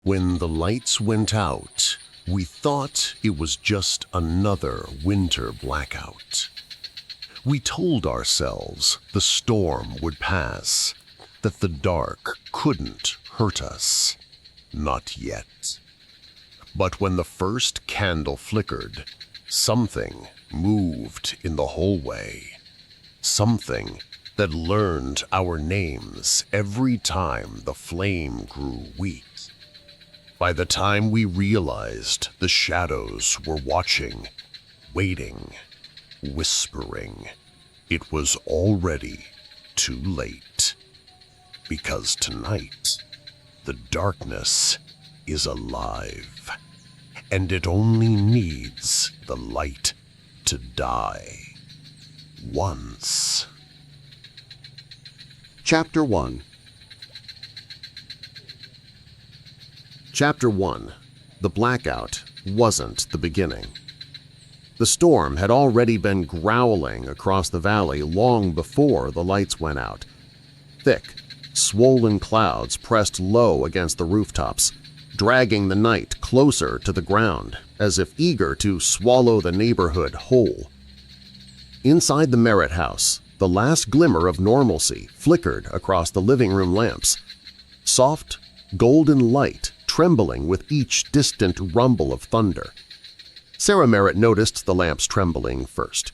When the lights went out, we thought it was just another winter blackout. We told ourselves the storm would pass, that the dark couldn't hurt us. Not yet. But when the first candle flickered, something moved in the hallway. Something that learned our names every time the flame grew weak. By the time we realized the shadows were watching, waiting, whispering, it was already too late. Because tonight, the darkness is alive, and it only needs the light to die. Once. Chapter 1. Chapter 1. The blackout wasn't the beginning. The storm had already been growling across the valley long before the lights went out. Thick, swollen clouds pressed low against the rooftops, dragging the night closer to the ground as if eager to swallow the neighborhood whole. Inside the Merritt house, the last glimmer of normalcy flickered across the living room lamps. Soft, golden light trembling with each distant rumble of thunder. Sarah Merritt noticed the lamps trembling first.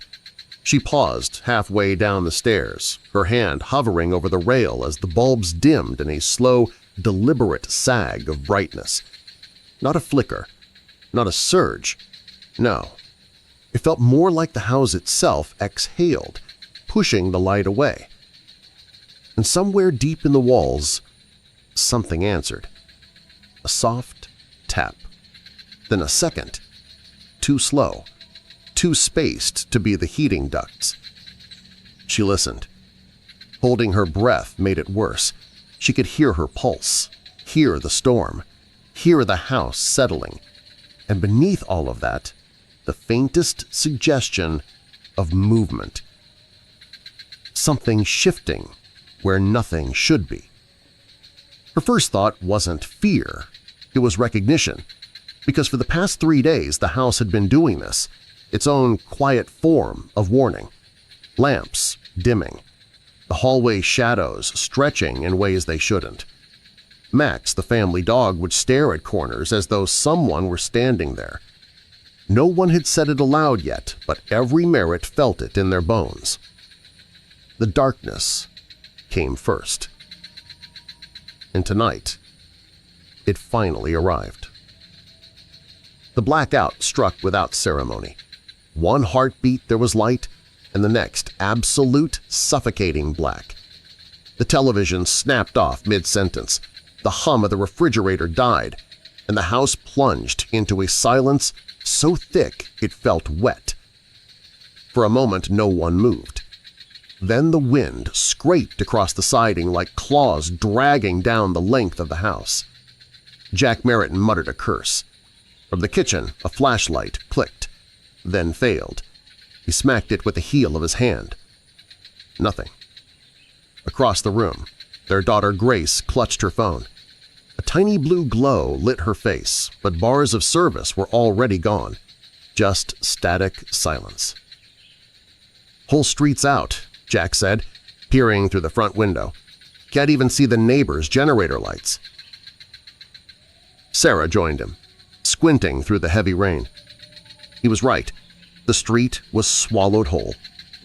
She paused halfway down the stairs, her hand hovering over the rail as the bulbs dimmed in a slow, deliberate sag of brightness. Not a flicker, not a surge. No. It felt more like the house itself exhaled, pushing the light away. And somewhere deep in the walls, something answered. A soft tap, then a second, too slow, too spaced to be the heating ducts. She listened. Holding her breath made it worse. She could hear her pulse, hear the storm, hear the house settling, and beneath all of that, the faintest suggestion of movement. Something shifting where nothing should be. Her first thought wasn't fear. It was recognition, because for the past 3 days the house had been doing this, its own quiet form of warning. Lamps dimming, the hallway shadows stretching in ways they shouldn't. Max, the family dog, would stare at corners as though someone were standing there. No one had said it aloud yet, but every Merritt felt it in their bones. The darkness came first. And tonight, it finally arrived. The blackout struck without ceremony. One heartbeat there was light, and the next absolute suffocating black. The television snapped off mid-sentence, the hum of the refrigerator died, and the house plunged into a silence so thick it felt wet. For a moment no one moved. Then the wind scraped across the siding like claws dragging down the length of the house. Jack Merritt muttered a curse. From the kitchen, a flashlight clicked, then failed. He smacked it with the heel of his hand. Nothing. Across the room, their daughter Grace clutched her phone. A tiny blue glow lit her face, but bars of service were already gone. Just static silence. "Whole street's out," Jack said, peering through the front window. "Can't even see the neighbors' generator lights." Sarah joined him, squinting through the heavy rain. He was right. The street was swallowed whole.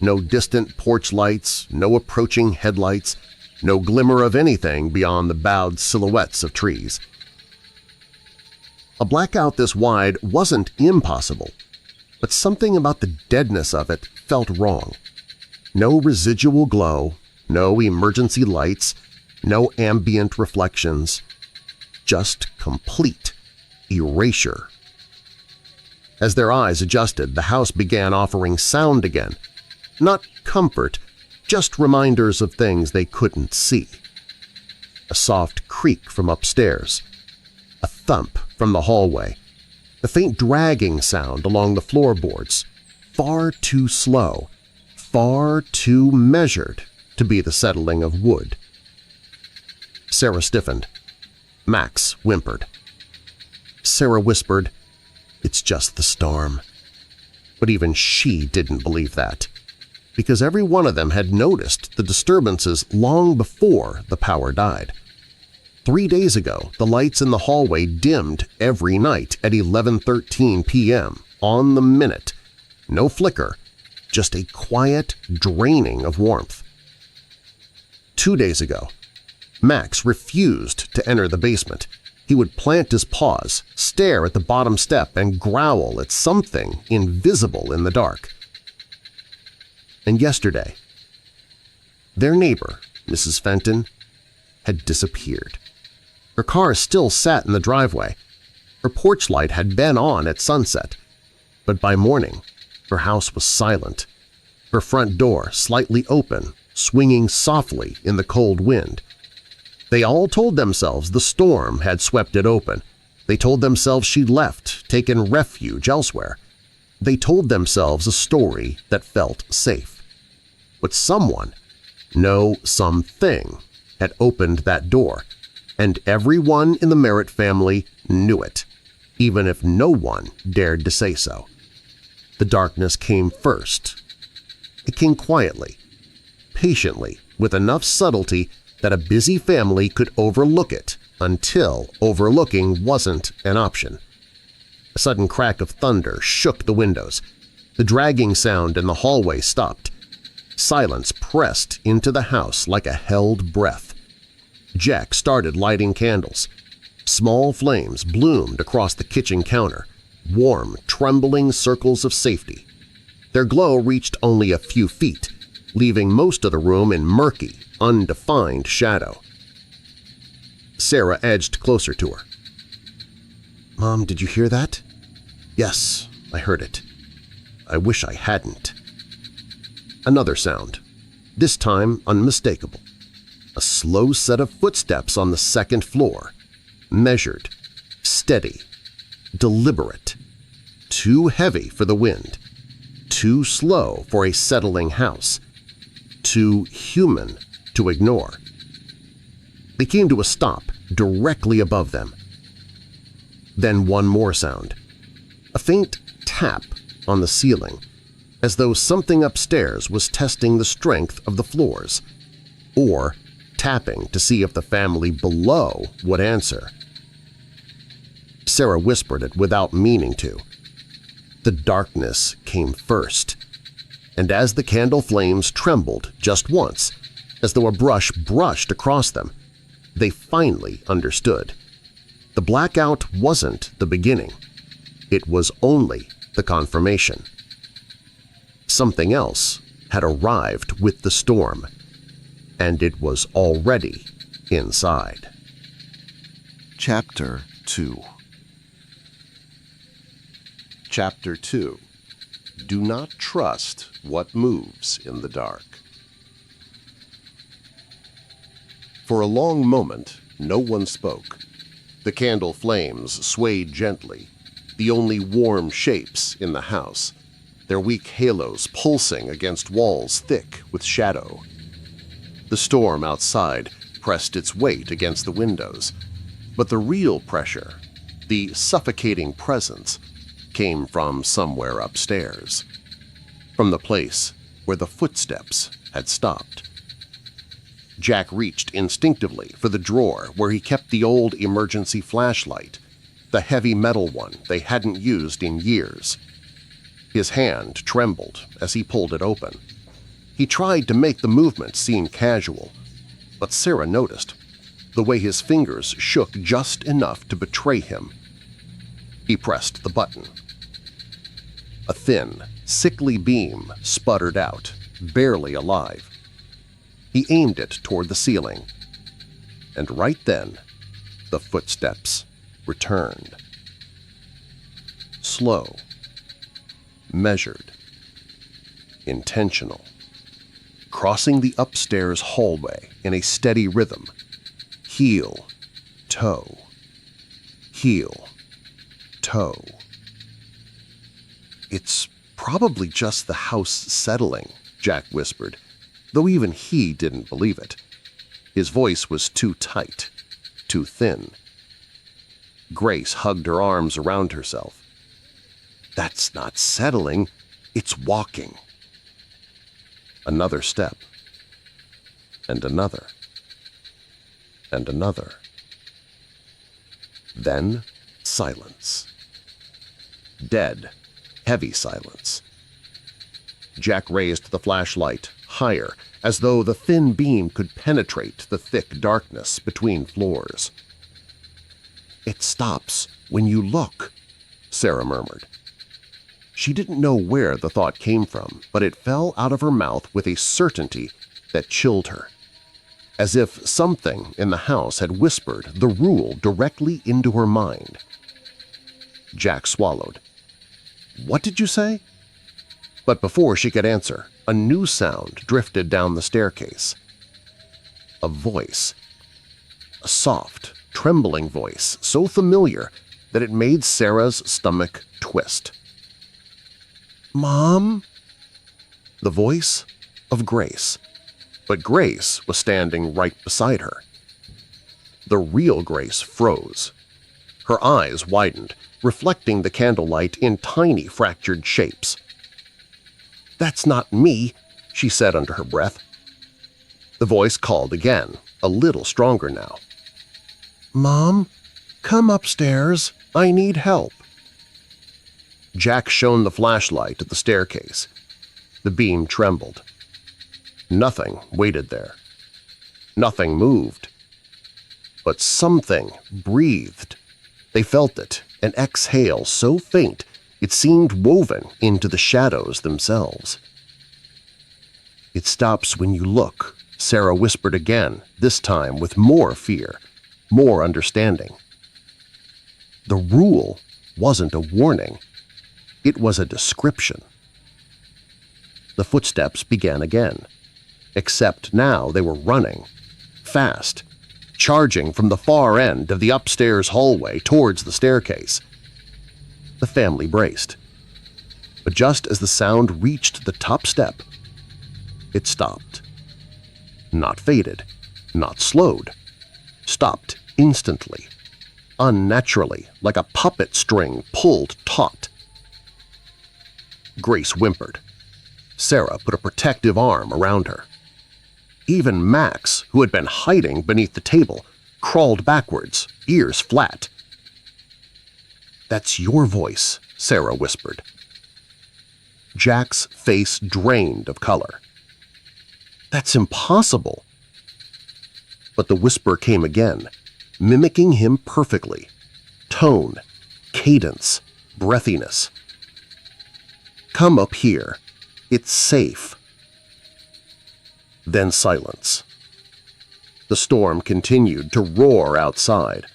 No distant porch lights, no approaching headlights, no glimmer of anything beyond the bowed silhouettes of trees. A blackout this wide wasn't impossible, but something about the deadness of it felt wrong. No residual glow, no emergency lights, no ambient reflections. Just complete erasure. As their eyes adjusted, the house began offering sound again. Not comfort, just reminders of things they couldn't see. A soft creak from upstairs, a thump from the hallway, the faint dragging sound along the floorboards, far too slow, far too measured to be the settling of wood. Sarah stiffened. Max whimpered. Sarah whispered, "It's just the storm." But even she didn't believe that, because every one of them had noticed the disturbances long before the power died. 3 days ago, the lights in the hallway dimmed every night at 11:13 p.m. on the minute. No flicker, just a quiet draining of warmth. 2 days ago, Max refused to enter the basement. He would plant his paws, stare at the bottom step, and growl at something invisible in the dark. And yesterday, their neighbor, Mrs. Fenton, had disappeared. Her car still sat in the driveway. Her porch light had been on at sunset, but by morning her house was silent, her front door slightly open, swinging softly in the cold wind. They all told themselves the storm had swept it open. They told themselves she'd left, taken refuge elsewhere. They told themselves a story that felt safe. But someone, no, something, had opened that door, and everyone in the Merritt family knew it, even if no one dared to say so. The darkness came first. It came quietly, patiently, with enough subtlety that a busy family could overlook it until overlooking wasn't an option. A sudden crack of thunder shook the windows. The dragging sound in the hallway stopped. Silence pressed into the house like a held breath. Jack started lighting candles. Small flames bloomed across the kitchen counter, warm, trembling circles of safety. Their glow reached only a few feet, leaving most of the room in murky, undefined shadow. Sarah edged closer to her. "Mom, did you hear that?" "Yes, I heard it. I wish I hadn't." Another sound, this time unmistakable. A slow set of footsteps on the second floor, measured, steady, deliberate, too heavy for the wind, too slow for a settling house, too human to ignore. They came to a stop directly above them. Then one more sound, a faint tap on the ceiling, as though something upstairs was testing the strength of the floors, or tapping to see if the family below would answer. Sarah whispered it without meaning to. The darkness came first, and as the candle flames trembled just once, as though a brush brushed across them, they finally understood. The blackout wasn't the beginning. It was only the confirmation. Something else had arrived with the storm, and it was already inside. Chapter 2. Chapter 2. Do not trust what moves in the dark. For a long moment, no one spoke. The candle flames swayed gently, the only warm shapes in the house, their weak halos pulsing against walls thick with shadow. The storm outside pressed its weight against the windows, but the real pressure, the suffocating presence, came from somewhere upstairs, from the place where the footsteps had stopped. Jack reached instinctively for the drawer where he kept the old emergency flashlight, the heavy metal one they hadn't used in years. His hand trembled as he pulled it open. He tried to make the movement seem casual, but Sarah noticed the way his fingers shook just enough to betray him. He pressed the button. A thin, sickly beam sputtered out, barely alive. He aimed it toward the ceiling, and right then the footsteps returned. Slow, measured, intentional, crossing the upstairs hallway in a steady rhythm. Heel, toe, heel, toe. "It's probably just the house settling," Jack whispered, though even he didn't believe it. His voice was too tight, too thin. Grace hugged her arms around herself. That's not settling, it's walking. Another step. And another. And another. Then silence. Dead, heavy silence. Jack raised the flashlight higher, as though the thin beam could penetrate the thick darkness between floors. "It stops when you look," Sarah murmured. She didn't know where the thought came from, but it fell out of her mouth with a certainty that chilled her, as if something in the house had whispered the rule directly into her mind. Jack swallowed. "What did you say?" But before she could answer, a new sound drifted down the staircase. A voice. A soft, trembling voice, so familiar that it made Sarah's stomach twist. "Mom?" The voice of Grace. But Grace was standing right beside her. The real Grace froze. Her eyes widened, reflecting the candlelight in tiny fractured shapes. "That's not me," she said under her breath. The voice called again, a little stronger now. "Mom, come upstairs. I need help." Jack shone the flashlight at the staircase. The beam trembled. Nothing waited there. Nothing moved. But something breathed. They felt it, an exhale so faint it seemed woven into the shadows themselves. "It stops when you look," Sarah whispered again, this time with more fear, more understanding. The rule wasn't a warning. It was a description. The footsteps began again, except now they were running, fast, charging from the far end of the upstairs hallway towards the staircase. The family braced. But just as the sound reached the top step, it stopped. Not faded, not slowed. Stopped instantly, unnaturally, like a puppet string pulled taut. Grace whimpered. Sarah put a protective arm around her. Even Max, who had been hiding beneath the table, crawled backwards, ears flat. "That's your voice," Sarah whispered. Jack's face drained of color. "That's impossible." But the whisper came again, mimicking him perfectly. Tone, cadence, breathiness. "Come up here. It's safe." Then silence. The storm continued to roar outside,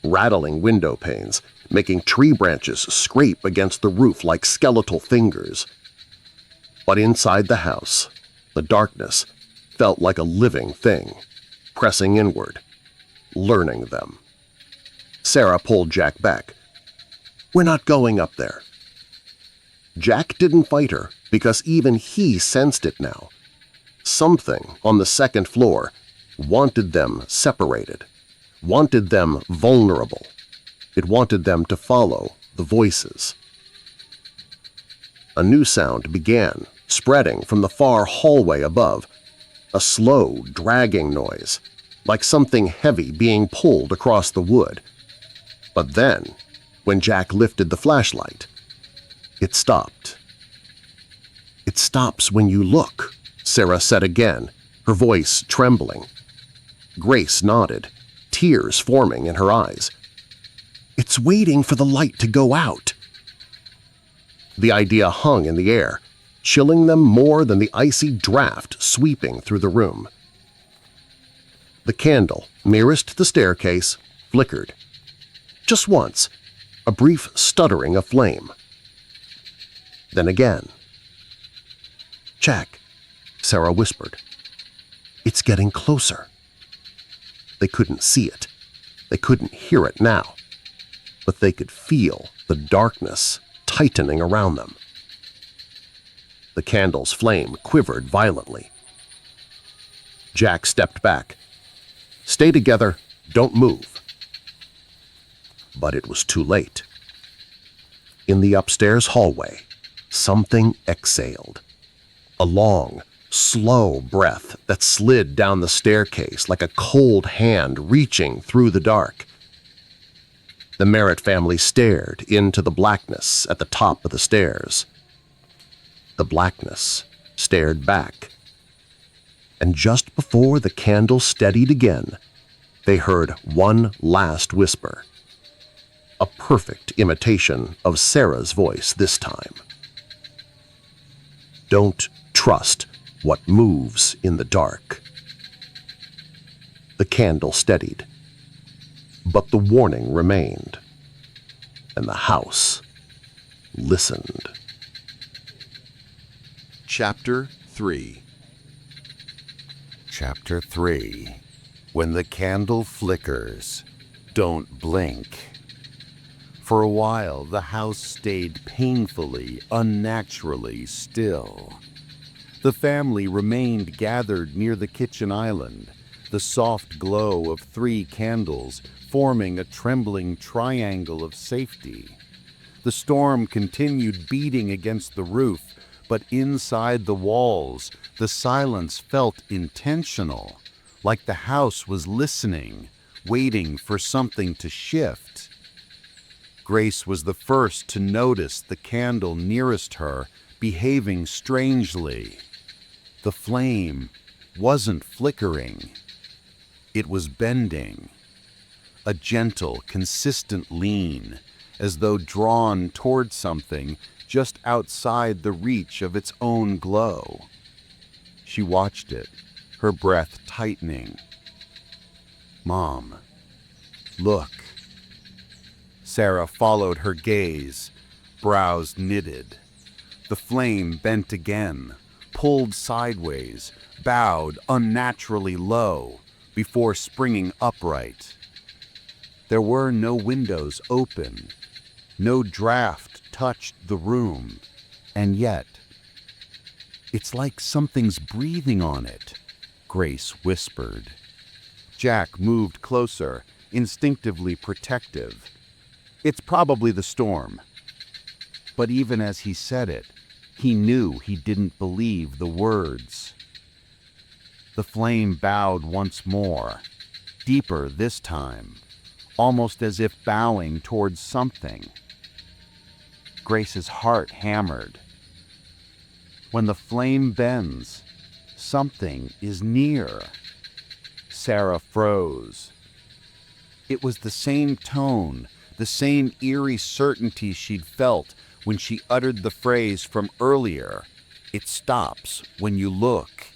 rattling window panes, making tree branches scrape against the roof like skeletal fingers. But inside the house, the darkness felt like a living thing, pressing inward, learning them. Sarah pulled Jack back. "We're not going up there." Jack didn't fight her because even he sensed it now. Something on the second floor wanted them separated, wanted them vulnerable. It wanted them to follow the voices. A new sound began, spreading from the far hallway above, a slow, dragging noise, like something heavy being pulled across the wood. But then, when Jack lifted the flashlight, it stopped. "It stops when you look," Sarah said again, her voice trembling. Grace nodded, tears forming in her eyes. "It's waiting for the light to go out." The idea hung in the air, chilling them more than the icy draft sweeping through the room. The candle nearest the staircase flickered. Just once, a brief stuttering of flame. Then again. "Jack," Sarah whispered. "It's getting closer." They couldn't see it. They couldn't hear it now. But they could feel the darkness tightening around them. The candle's flame quivered violently. Jack stepped back. "Stay together. Don't move." But it was too late. In the upstairs hallway, something exhaled. A long, slow breath that slid down the staircase like a cold hand reaching through the dark. The Merritt family stared into the blackness at the top of the stairs. The blackness stared back. And just before the candle steadied again, they heard one last whisper. A perfect imitation of Sarah's voice this time. Don't trust what moves in the dark. The candle steadied, but the warning remained, and the house listened. Chapter 3. Chapter 3. When the candle flickers, don't blink. For a while, the house stayed painfully, unnaturally still. The family remained gathered near the kitchen island, the soft glow of 3 candles forming a trembling triangle of safety. The storm continued beating against the roof, but inside the walls, the silence felt intentional, like the house was listening, waiting for something to shift. Grace was the first to notice the candle nearest her behaving strangely. The flame wasn't flickering. It was bending. A gentle, consistent lean, as though drawn toward something just outside the reach of its own glow. She watched it, her breath tightening. "Mom, look." Sarah followed her gaze, brows knitted. The flame bent again, pulled sideways, bowed unnaturally low, before springing upright. There were no windows open. No draft touched the room, and yet, "It's like something's breathing on it," Grace whispered. Jack moved closer, instinctively protective. "It's probably the storm." But even as he said it, he knew he didn't believe the words. The flame bowed once more, deeper this time, almost as if bowing towards something. Grace's heart hammered. When the flame bends, something is near. Sarah froze. It was the same tone, the same eerie certainty she'd felt when she uttered the phrase from earlier, "It stops when you look."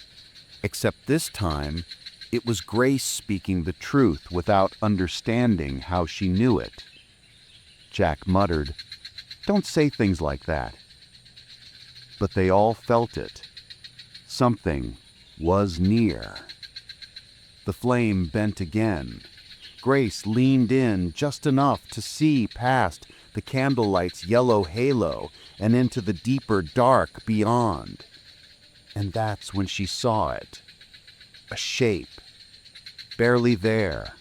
Except this time, it was Grace speaking the truth without understanding how she knew it. Jack muttered, "Don't say things like that." But they all felt it. Something was near. The flame bent again. Grace leaned in just enough to see past the candlelight's yellow halo and into the deeper dark beyond. And that's when she saw it. A shape. Barely there.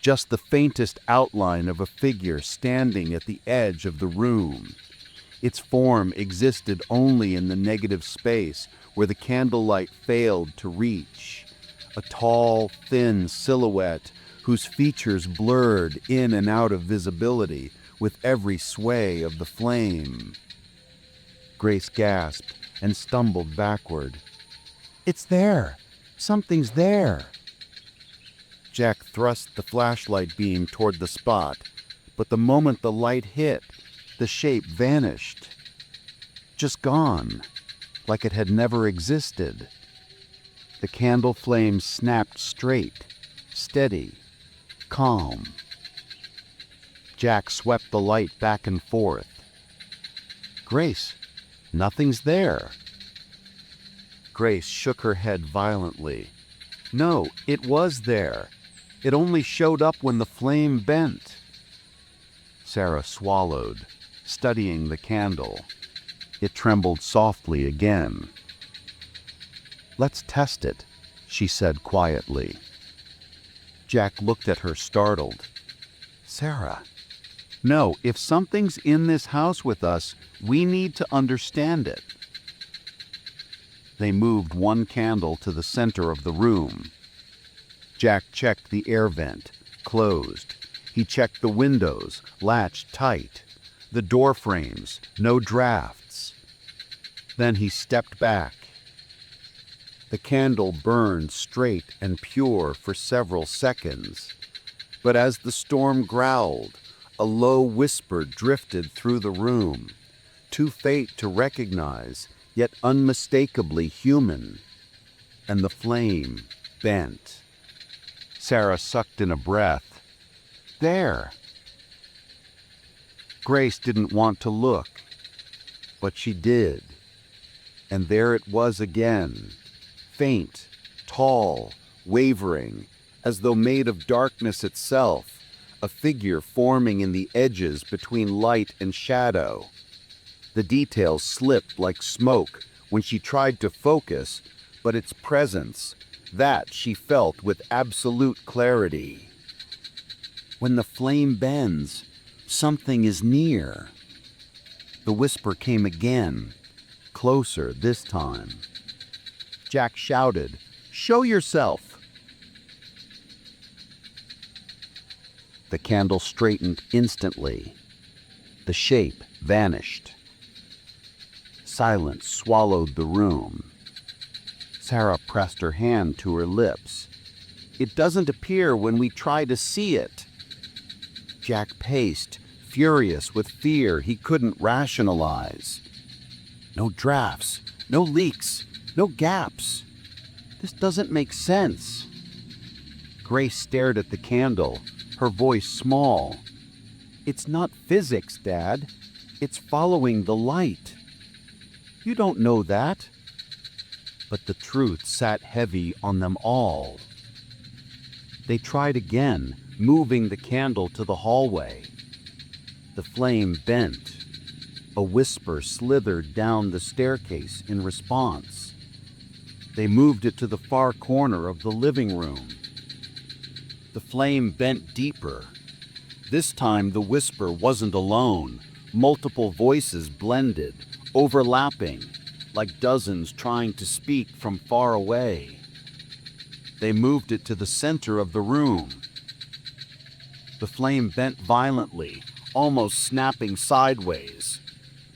Just the faintest outline of a figure standing at the edge of the room. Its form existed only in the negative space where the candlelight failed to reach. A tall, thin silhouette whose features blurred in and out of visibility with every sway of the flame. Grace gasped and stumbled backward. "It's there! Something's there!" Jack thrust the flashlight beam toward the spot, but the moment the light hit, the shape vanished. Just gone, like it had never existed. The candle flame snapped straight, steady, calm. Jack swept the light back and forth. "Grace, nothing's there." Grace shook her head violently. "No, it was there. It only showed up when the flame bent." Sarah swallowed, studying the candle. It trembled softly again. "Let's test it," she said quietly. Jack looked at her startled. "Sarah, No, if something's in this house with us, we need to understand it. They moved one candle to the center of the room. Jack checked the air vent, closed. He checked the windows, latched tight. The door frames, no drafts. Then he stepped back. The candle burned straight and pure for several seconds. But as the storm growled, a low whisper drifted through the room, too faint to recognize, yet unmistakably human. And the flame bent. Sarah sucked in a breath. There! Grace didn't want to look, but she did. And there it was again, faint, tall, wavering, as though made of darkness itself, a figure forming in the edges between light and shadow. The details slipped like smoke when she tried to focus, but its presence, that she felt with absolute clarity. When the flame bends, something is near. The whisper came again, closer this time. Jack shouted, "Show yourself!" The candle straightened instantly. The shape vanished. Silence swallowed the room. Sarah pressed her hand to her lips. "It doesn't appear when we try to see it." Jack paced, furious with fear he couldn't rationalize. No drafts, no leaks, no gaps. This doesn't make sense. Grace stared at the candle, her voice small. "It's not physics, Dad. It's following the light." "You don't know that." But the truth sat heavy on them all. They tried again, moving the candle to the hallway. The flame bent. A whisper slithered down the staircase in response. They moved it to the far corner of the living room. The flame bent deeper. This time the whisper wasn't alone. Multiple voices blended, overlapping, like dozens trying to speak from far away. They moved it to the center of the room. The flame bent violently, almost snapping sideways.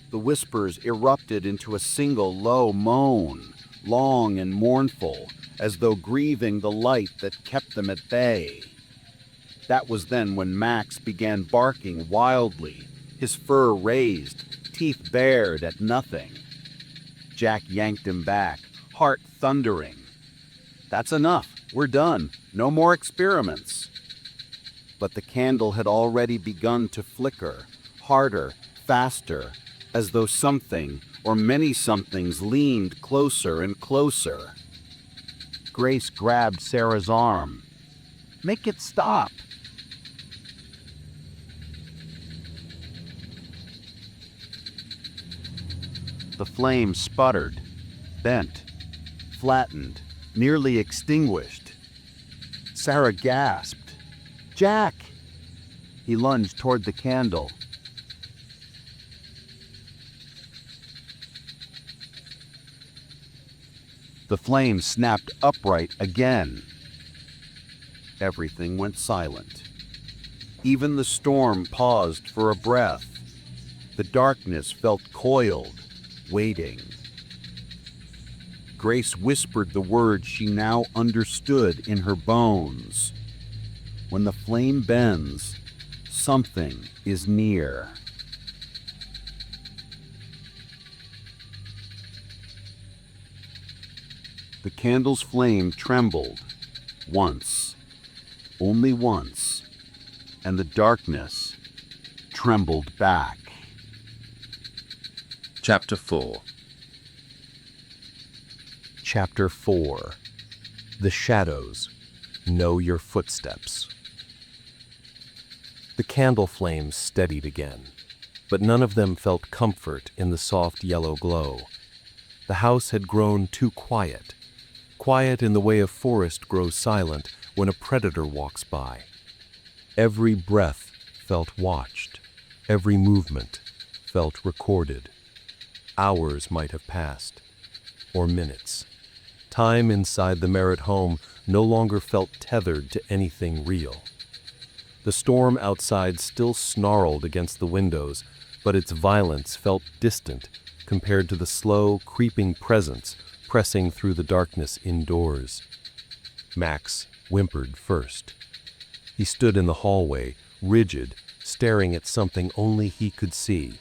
The whispers erupted into a single low moan, long and mournful, as though grieving the light that kept them at bay. That was then when Max began barking wildly, his fur raised, teeth bared at nothing. Jack yanked him back, heart thundering. "That's enough. We're done. No more experiments." But the candle had already begun to flicker, harder, faster, as though something or many somethings leaned closer and closer. Grace grabbed Sarah's arm. "Make it stop." The flame sputtered, bent, flattened, nearly extinguished. Sarah gasped. "Jack!" He lunged toward the candle. The flame snapped upright again. Everything went silent. Even the storm paused for a breath. The darkness felt coiled, waiting. Grace whispered the words she now understood in her bones. When the flame bends, something is near. The candle's flame trembled, once, only once, and the darkness trembled back. Chapter 4. Chapter 4. The Shadows. Know Your Footsteps. The candle flames steadied again, but none of them felt comfort in the soft yellow glow. The house had grown too quiet. Quiet in the way a forest grows silent when a predator walks by. Every breath felt watched, Every movement felt recorded. Hours might have passed, or minutes. Time inside the Merritt home no longer felt tethered to anything real. The storm outside still snarled against the windows, but its violence felt distant compared to the slow, creeping presence pressing through the darkness indoors. Max whimpered first. He stood in the hallway, rigid, staring at something only he could see.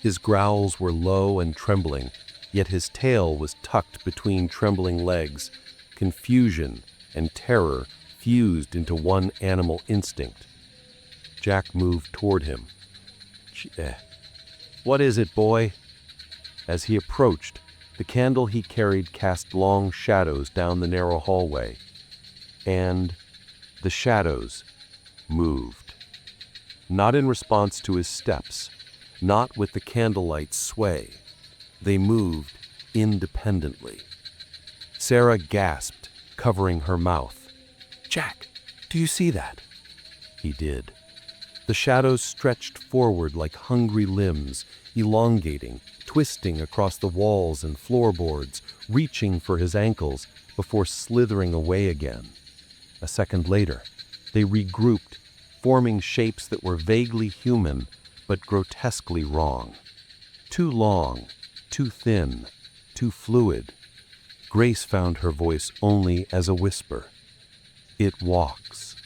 His growls were low and trembling, yet his tail was tucked between trembling legs. Confusion and terror fused into one animal instinct. Jack moved toward him. What is it, boy?" As he approached, the candle he carried cast long shadows down the narrow hallway. And the shadows moved. Not in response to his steps, not with the candlelight's sway. They moved independently. Sarah gasped, covering her mouth. "Jack, do you see that?" He did. The shadows stretched forward like hungry limbs, elongating, twisting across the walls and floorboards, reaching for his ankles before slithering away again. A second later, they regrouped, forming shapes that were vaguely human but grotesquely wrong. Too long, too thin, too fluid. Grace found her voice only as a whisper. "It walks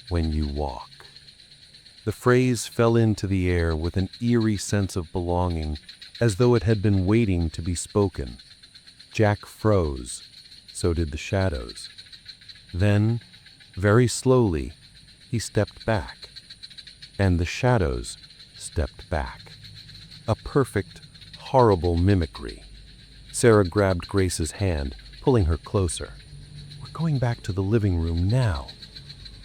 when you walk." The phrase fell into the air with an eerie sense of belonging, as though it had been waiting to be spoken. Jack froze. So did the shadows. Then, very slowly, he stepped back. And the shadows stepped back. A perfect, horrible mimicry. Sarah grabbed Grace's hand, pulling her closer. "We're going back to the living room now."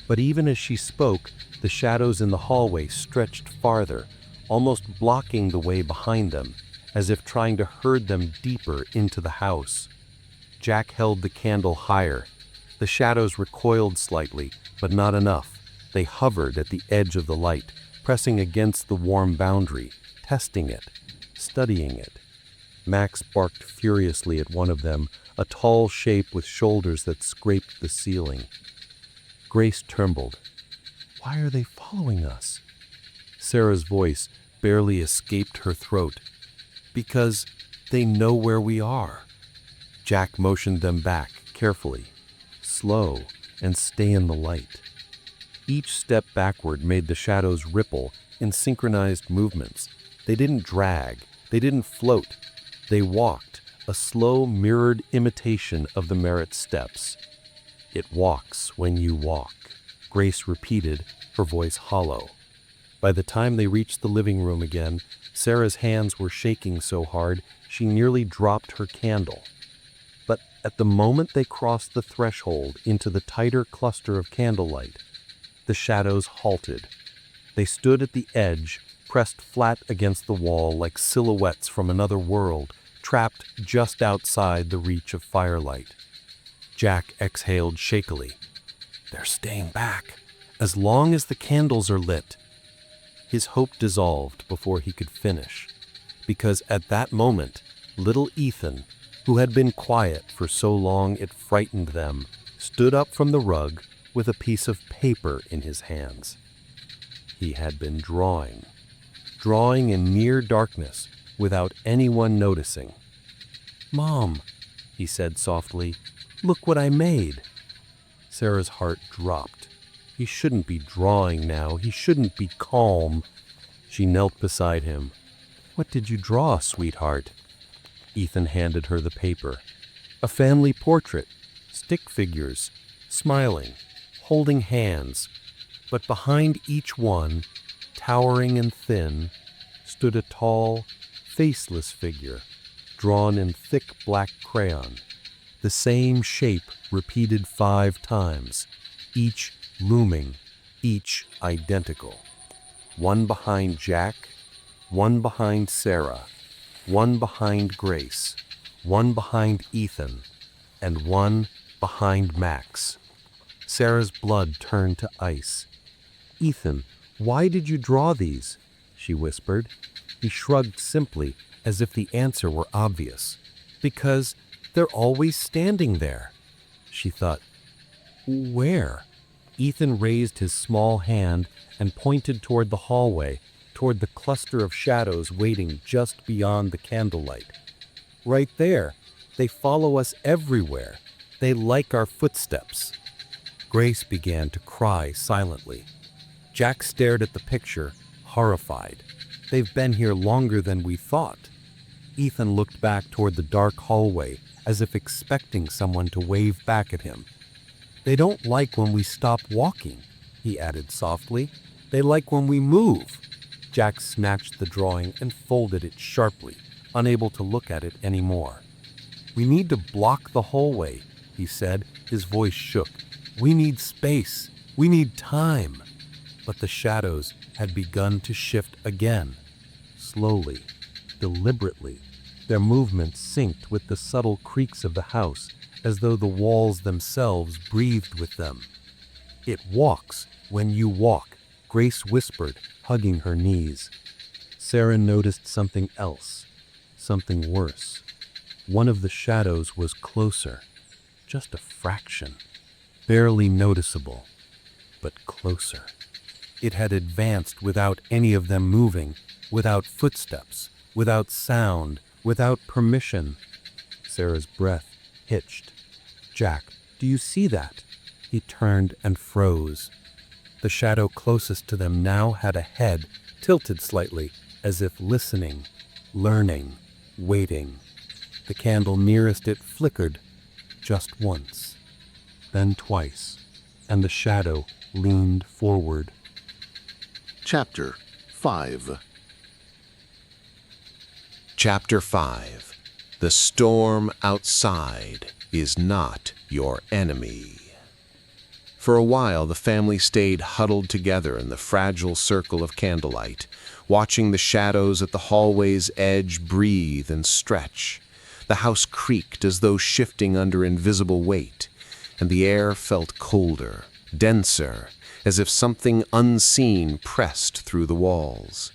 But even as she spoke, the shadows in the hallway stretched farther, almost blocking the way behind them, as if trying to herd them deeper into the house. Jack held the candle higher. The shadows recoiled slightly, but not enough. They hovered at the edge of the light, pressing against the warm boundary, testing it, studying it. Max barked furiously at one of them, a tall shape with shoulders that scraped the ceiling. Grace trembled. "Why are they following us?" Sarah's voice barely escaped her throat. "Because they know where we are." Jack motioned them back, carefully, slow, and stay in the light. Each step backward made the shadows ripple in synchronized movements. They didn't drag, they didn't float. They walked, a slow, mirrored imitation of the Merritt steps. "It walks when you walk," Grace repeated, her voice hollow. By the time they reached the living room again, Sarah's hands were shaking so hard she nearly dropped her candle. But at the moment they crossed the threshold into the tighter cluster of candlelight, the shadows halted. They stood at the edge, pressed flat against the wall like silhouettes from another world, trapped just outside the reach of firelight. Jack exhaled shakily. "They're staying back, as long as the candles are lit." His hope dissolved before he could finish, because at that moment, little Ethan, who had been quiet for so long it frightened them, stood up from the rug with a piece of paper in his hands. He had been drawing in near darkness without anyone noticing. "Mom," he said softly, "look what I made." Sarah's heart dropped. He shouldn't be drawing now. He shouldn't be calm. She knelt beside him. "What did you draw, sweetheart?" Ethan handed her the paper. "A family portrait, stick figures, smiling, holding hands. But behind each one, towering and thin, stood a tall, faceless figure, drawn in thick black crayon. The same shape repeated 5 times, each looming, each identical. One behind Jack, one behind Sarah, one behind Grace, one behind Ethan, and one behind Max. Sarah's blood turned to ice. "Ethan, why did you draw these?" she whispered. He shrugged simply, as if the answer were obvious. Because they're always standing there. She thought, where? Ethan raised his small hand and pointed toward the hallway, toward the cluster of shadows waiting just beyond the candlelight. Right there. They follow us everywhere. They like our footsteps. Grace began to cry silently. Jack stared at the picture, horrified. They've been here longer than we thought. Ethan looked back toward the dark hallway, as if expecting someone to wave back at him. They don't like when we stop walking, he added softly. They like when we move. Jack snatched the drawing and folded it sharply, unable to look at it anymore. We need to block the hallway, he said, his voice shook. We need space. We need time. But the shadows had begun to shift again. Slowly, deliberately, their movements synced with the subtle creaks of the house, as though the walls themselves breathed with them. It walks when you walk, Grace whispered, hugging her knees. Sarah noticed something else, something worse. One of the shadows was closer, just a fraction, barely noticeable, but closer. It had advanced without any of them moving, without footsteps, without sound, without permission. Sarah's breath hitched. Jack, do you see that? He turned and froze. The shadow closest to them now had a head, tilted slightly, as if listening, learning, waiting. The candle nearest it flickered, just once, then twice, and the shadow leaned forward. Chapter 5. Chapter 5. The storm outside is not your enemy. For a while, the family stayed huddled together in the fragile circle of candlelight, watching the shadows at the hallway's edge breathe and stretch. The house creaked as though shifting under invisible weight, and the air felt colder, denser, as if something unseen pressed through the walls.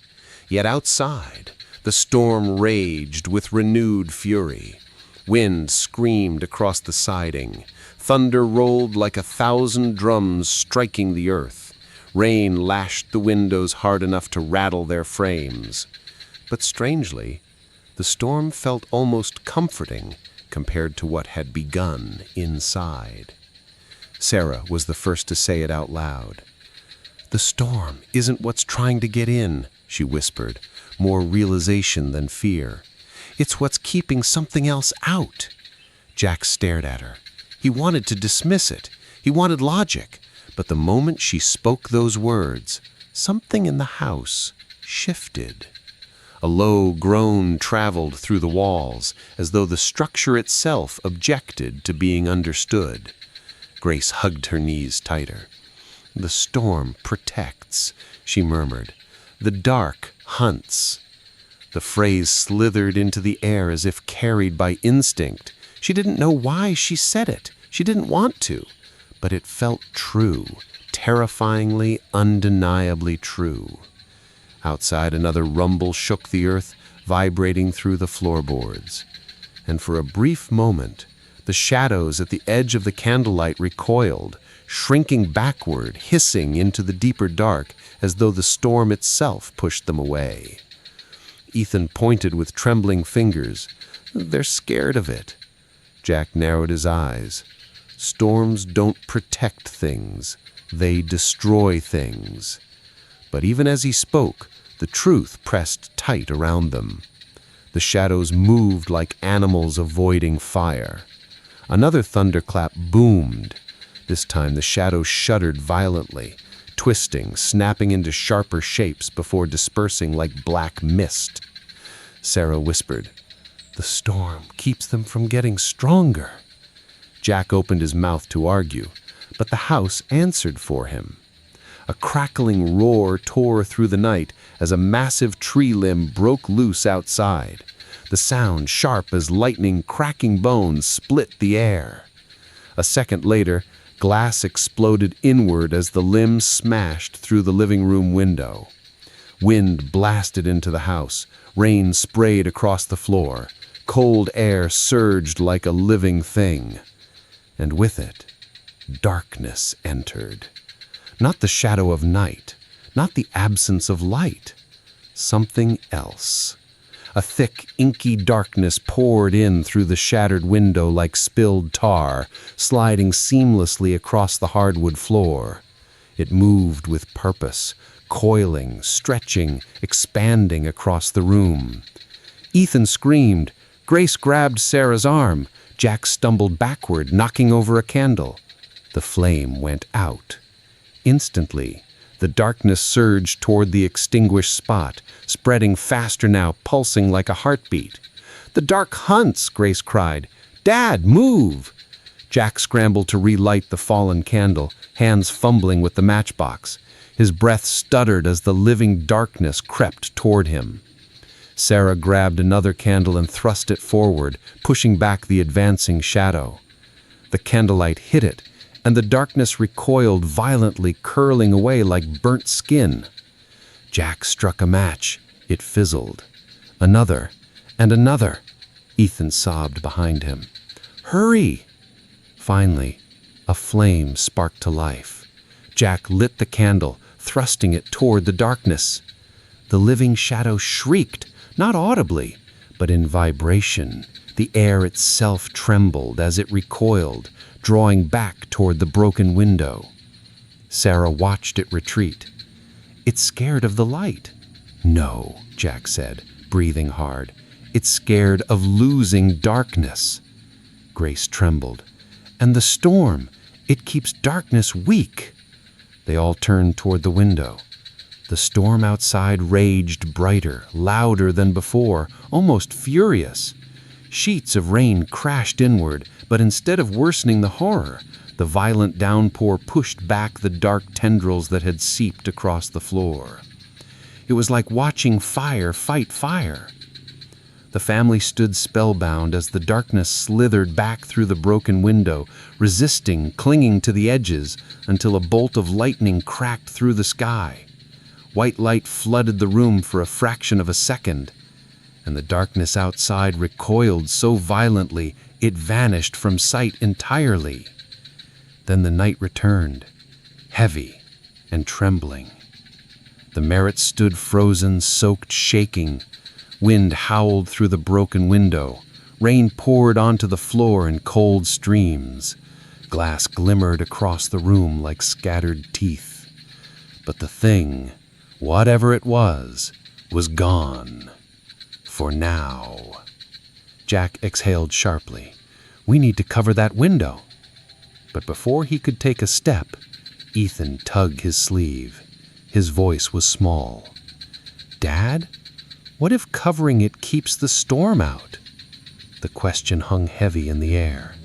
Yet outside, the storm raged with renewed fury. Wind screamed across the siding. Thunder rolled like 1,000 drums striking the earth. Rain lashed the windows hard enough to rattle their frames. But strangely, the storm felt almost comforting compared to what had begun inside. Sarah was the first to say it out loud. "The storm isn't what's trying to get in," she whispered, more realization than fear. "It's what's keeping something else out." Jack stared at her. He wanted to dismiss it. He wanted logic. But the moment she spoke those words, something in the house shifted. A low groan traveled through the walls, as though the structure itself objected to being understood. Grace hugged her knees tighter. "The storm protects," she murmured. "The dark hunts." The phrase slithered into the air as if carried by instinct. She didn't know why she said it. She didn't want to. But it felt true, terrifyingly, undeniably true. Outside, another rumble shook the earth, vibrating through the floorboards. And for a brief moment, the shadows at the edge of the candlelight recoiled, shrinking backward, hissing into the deeper dark, as though the storm itself pushed them away. Ethan pointed with trembling fingers. "They're scared of it." Jack narrowed his eyes. "Storms don't protect things. They destroy things." But even as he spoke, the truth pressed tight around them. The shadows moved like animals avoiding fire. Another thunderclap boomed. This time the shadows shuddered violently, twisting, snapping into sharper shapes before dispersing like black mist. Sarah whispered, "The storm keeps them from getting stronger." Jack opened his mouth to argue, but the house answered for him. A crackling roar tore through the night as a massive tree limb broke loose outside. The sound, sharp as lightning cracking bones, split the air. A second later, glass exploded inward as the limb smashed through the living room window. Wind blasted into the house. Rain sprayed across the floor. Cold air surged like a living thing. And with it, darkness entered. Not the shadow of night, not the absence of light. Something else. A thick, inky darkness poured in through the shattered window like spilled tar, sliding seamlessly across the hardwood floor. It moved with purpose, coiling, stretching, expanding across the room. Ethan screamed. Grace grabbed Sarah's arm. Jack stumbled backward, knocking over a candle. The flame went out. Instantly, the darkness surged toward the extinguished spot, spreading faster now, pulsing like a heartbeat. "The dark hunts!" Grace cried. "Dad, move!" Jack scrambled to relight the fallen candle, hands fumbling with the matchbox. His breath stuttered as the living darkness crept toward him. Sarah grabbed another candle and thrust it forward, pushing back the advancing shadow. The candlelight hit it, and the darkness recoiled violently, curling away like burnt skin. Jack struck a match. It fizzled. Another, and another. Ethan sobbed behind him. "Hurry!" Finally, a flame sparked to life. Jack lit the candle, thrusting it toward the darkness. The living shadow shrieked, not audibly, but in vibration. The air itself trembled as it recoiled, drawing back toward the broken window. Sarah watched it retreat. "It's scared of the light." "No," Jack said, breathing hard. "It's scared of losing darkness." Grace trembled. "And the storm, it keeps darkness weak." They all turned toward the window. The storm outside raged brighter, louder than before, almost furious. Sheets of rain crashed inward, but instead of worsening the horror, the violent downpour pushed back the dark tendrils that had seeped across the floor. It was like watching fire fight fire. The family stood spellbound as the darkness slithered back through the broken window, resisting, clinging to the edges, until a bolt of lightning cracked through the sky. White light flooded the room for a fraction of a second, and the darkness outside recoiled so violently it vanished from sight entirely. Then the night returned, heavy and trembling. The Merritt stood frozen, soaked, shaking. Wind howled through the broken window. Rain poured onto the floor in cold streams. Glass glimmered across the room like scattered teeth. But the thing, whatever it was gone. For now. Jack exhaled sharply. "We need to cover that window." But before he could take a step, Ethan tugged his sleeve. His voice was small. "Dad, what if covering it keeps the storm out?" The question hung heavy in the air.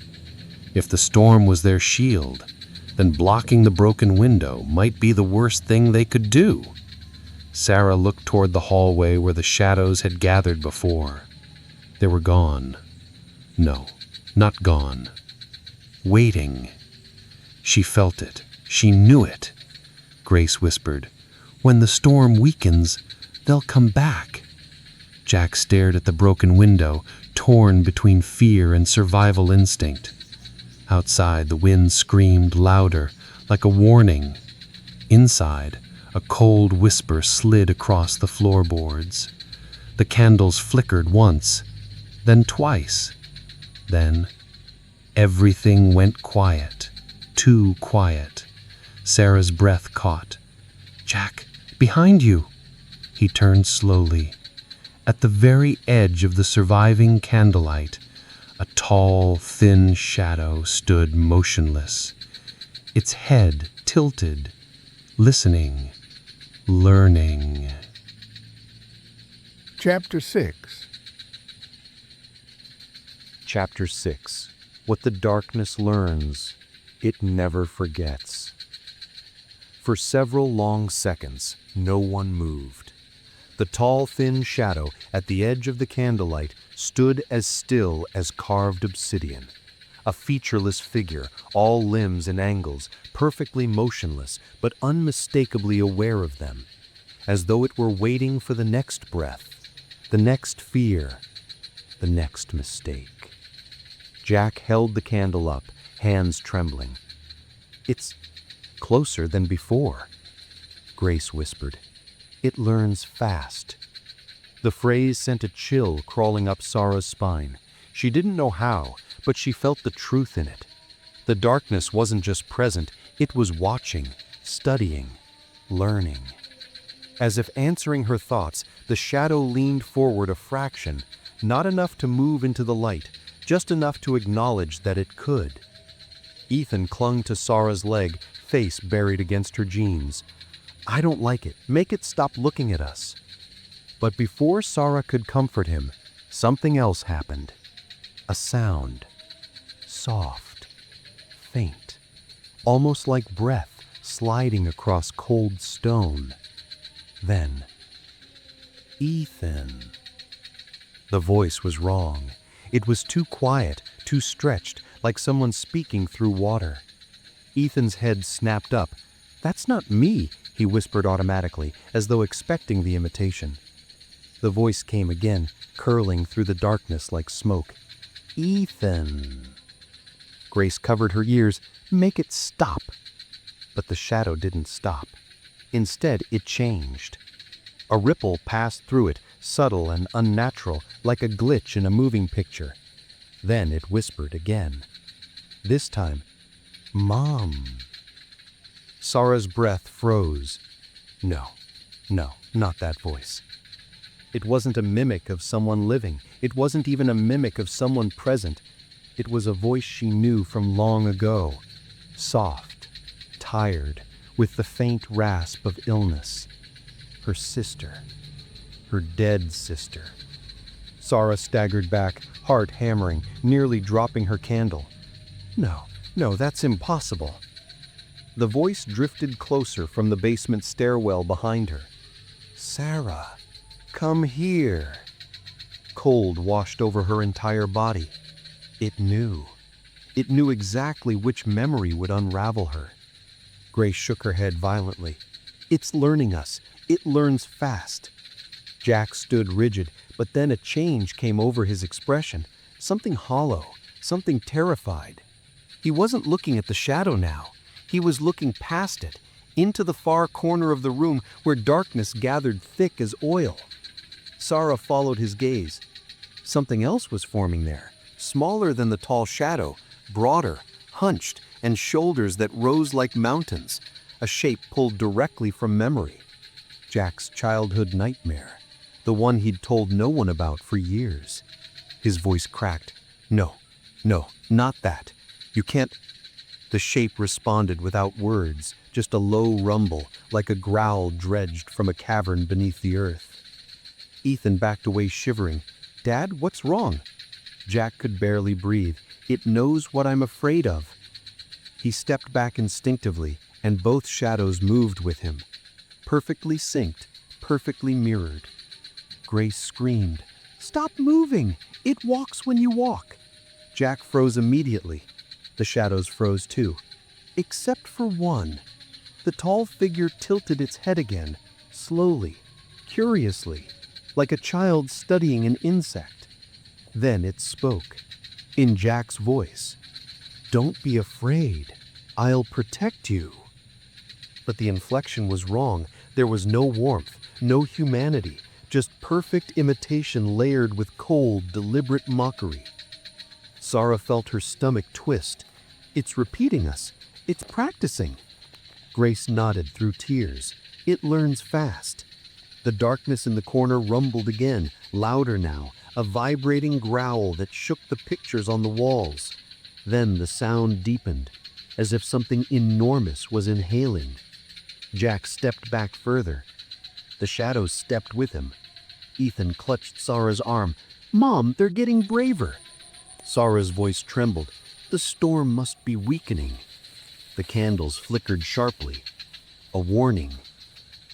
If the storm was their shield, then blocking the broken window might be the worst thing they could do. Sarah looked toward the hallway where the shadows had gathered before. They were gone. No, not gone. Waiting. She felt it. She knew it. Grace whispered, "When the storm weakens, they'll come back." Jack stared at the broken window, torn between fear and survival instinct. Outside, the wind screamed louder, like a warning. Inside, a cold whisper slid across the floorboards. The candles flickered once, then twice. Then, everything went quiet, too quiet. Sarah's breath caught. "Jack, behind you!" He turned slowly. At the very edge of the surviving candlelight, a tall, thin shadow stood motionless, its head tilted, listening, learning. Chapter 6. Chapter 6. What the darkness learns, it never forgets. For several long seconds, no one moved. The tall, thin shadow at the edge of the candlelight stood as still as carved obsidian, a featureless figure, all limbs and angles, perfectly motionless, but unmistakably aware of them. as though it were waiting for the next breath, the next fear, the next mistake. Jack held the candle up, hands trembling. "It's closer than before," Grace whispered. "It learns fast." The phrase sent a chill crawling up Sarah's spine. She didn't know how, but she felt the truth in it. The darkness wasn't just present, it was watching, studying, learning. As if answering her thoughts, the shadow leaned forward a fraction, not enough to move into the light, just enough to acknowledge that it could. Ethan clung to Sarah's leg, face buried against her jeans. "I don't like it. Make it stop looking at us." But before Sarah could comfort him, something else happened. A sound. Soft. Faint. Almost like breath sliding across cold stone. Then, "Ethan." The voice was wrong. It was too quiet, too stretched, like someone speaking through water. Ethan's head snapped up. "That's not me," he whispered automatically, as though expecting the imitation. The voice came again, curling through the darkness like smoke. "Ethan." Grace covered her ears. "Make it stop." But the shadow didn't stop. Instead, it changed. A ripple passed through it, subtle and unnatural, like a glitch in a moving picture. Then it whispered again. This time, "Mom." Sarah's breath froze. No, not that voice. It wasn't a mimic of someone living. It wasn't even a mimic of someone present. It was a voice she knew from long ago. Soft, tired, with the faint rasp of illness. Her sister. Her dead sister. Sarah staggered back, heart hammering, nearly dropping her candle. No, that's impossible. The voice drifted closer from the basement stairwell behind her. "Sarah, come here." Cold washed over her entire body. It knew. It knew exactly which memory would unravel her. Grace shook her head violently. "It's learning us. It learns fast." Jack stood rigid, but then a change came over his expression. Something hollow, something terrified. He wasn't looking at the shadow now. He was looking past it, into the far corner of the room where darkness gathered thick as oil. Sarah followed his gaze. Something else was forming there, smaller than the tall shadow, broader, hunched, and shoulders that rose like mountains, a shape pulled directly from memory. Jack's childhood nightmare, the one he'd told no one about for years. His voice cracked. No, not that. You can't." The shape responded without words, just a low rumble, like a growl dredged from a cavern beneath the earth. Ethan backed away shivering. "Dad, what's wrong?" Jack could barely breathe. "It knows what I'm afraid of." He stepped back instinctively, and both shadows moved with him. Perfectly synced, perfectly mirrored. Grace screamed, "Stop moving! It walks when you walk!" Jack froze immediately. The shadows froze too. Except for one. The tall figure tilted its head again, slowly, curiously, like a child studying an insect. Then it spoke, in Jack's voice. "Don't be afraid. I'll protect you." But the inflection was wrong. There was no warmth, no humanity, just perfect imitation layered with cold, deliberate mockery. Sarah felt her stomach twist. "It's repeating us. It's practicing." Grace nodded through tears. "It learns fast." The darkness in the corner rumbled again, louder now, a vibrating growl that shook the pictures on the walls. Then the sound deepened, as if something enormous was inhaling. Jack stepped back further. The shadows stepped with him. Ethan clutched Sarah's arm. "Mom, they're getting braver." Sarah's voice trembled. The storm must be weakening. The candles flickered sharply. A warning.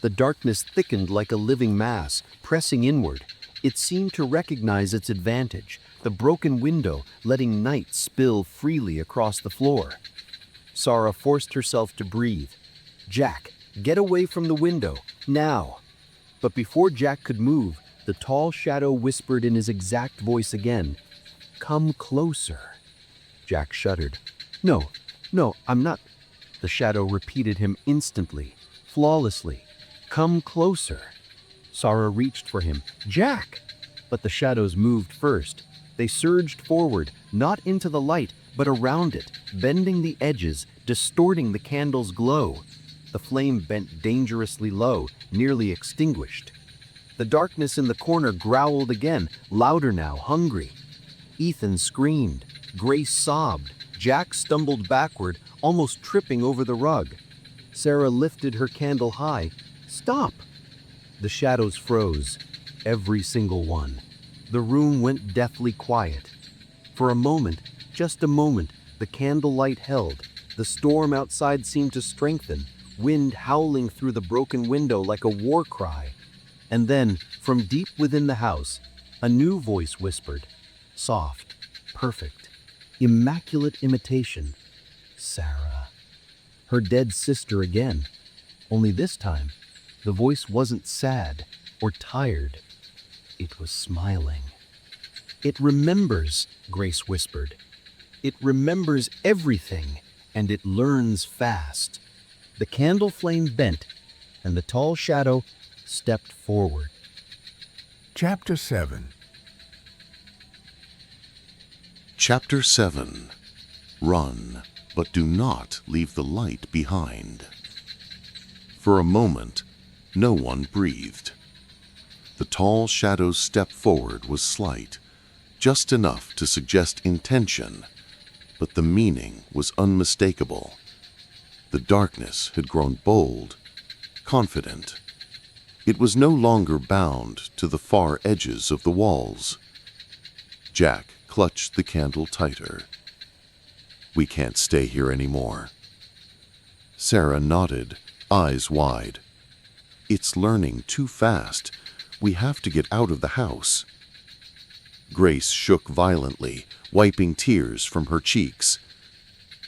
The darkness thickened like a living mass, pressing inward. It seemed to recognize its advantage, the broken window letting night spill freely across the floor. Sarah forced herself to breathe. "Jack, get away from the window, now." But before Jack could move, the tall shadow whispered in his exact voice again, "Come closer." Jack shuddered. No, I'm not." The shadow repeated him instantly, flawlessly. "Come closer." Sarah reached for him. "Jack!" But the shadows moved first. They surged forward, not into the light, but around it, bending the edges, distorting the candle's glow. The flame bent dangerously low, nearly extinguished. The darkness in the corner growled again, louder now, hungry. Ethan screamed. Grace sobbed. Jack stumbled backward, almost tripping over the rug. Sarah lifted her candle high. "Stop!" The shadows froze, every single one. The room went deathly quiet. For a moment, just a moment, the candlelight held. The storm outside seemed to strengthen, wind howling through the broken window like a war cry. And then, from deep within the house, a new voice whispered, soft, perfect, immaculate imitation. Sarah. Her dead sister again. Only this time, the voice wasn't sad or tired. It was smiling. "It remembers," Grace whispered. "It remembers everything, and it learns fast." The candle flame bent, and the tall shadow stepped forward. Chapter 7. Chapter 7. Run, but do not leave the light behind. For a moment, no one breathed. The tall shadow's step forward was slight, just enough to suggest intention, but the meaning was unmistakable. The darkness had grown bold, confident. It was no longer bound to the far edges of the walls. Jack clutched the candle tighter. "We can't stay here anymore." Sarah nodded, eyes wide. "It's learning too fast. We have to get out of the house." Grace shook violently, wiping tears from her cheeks.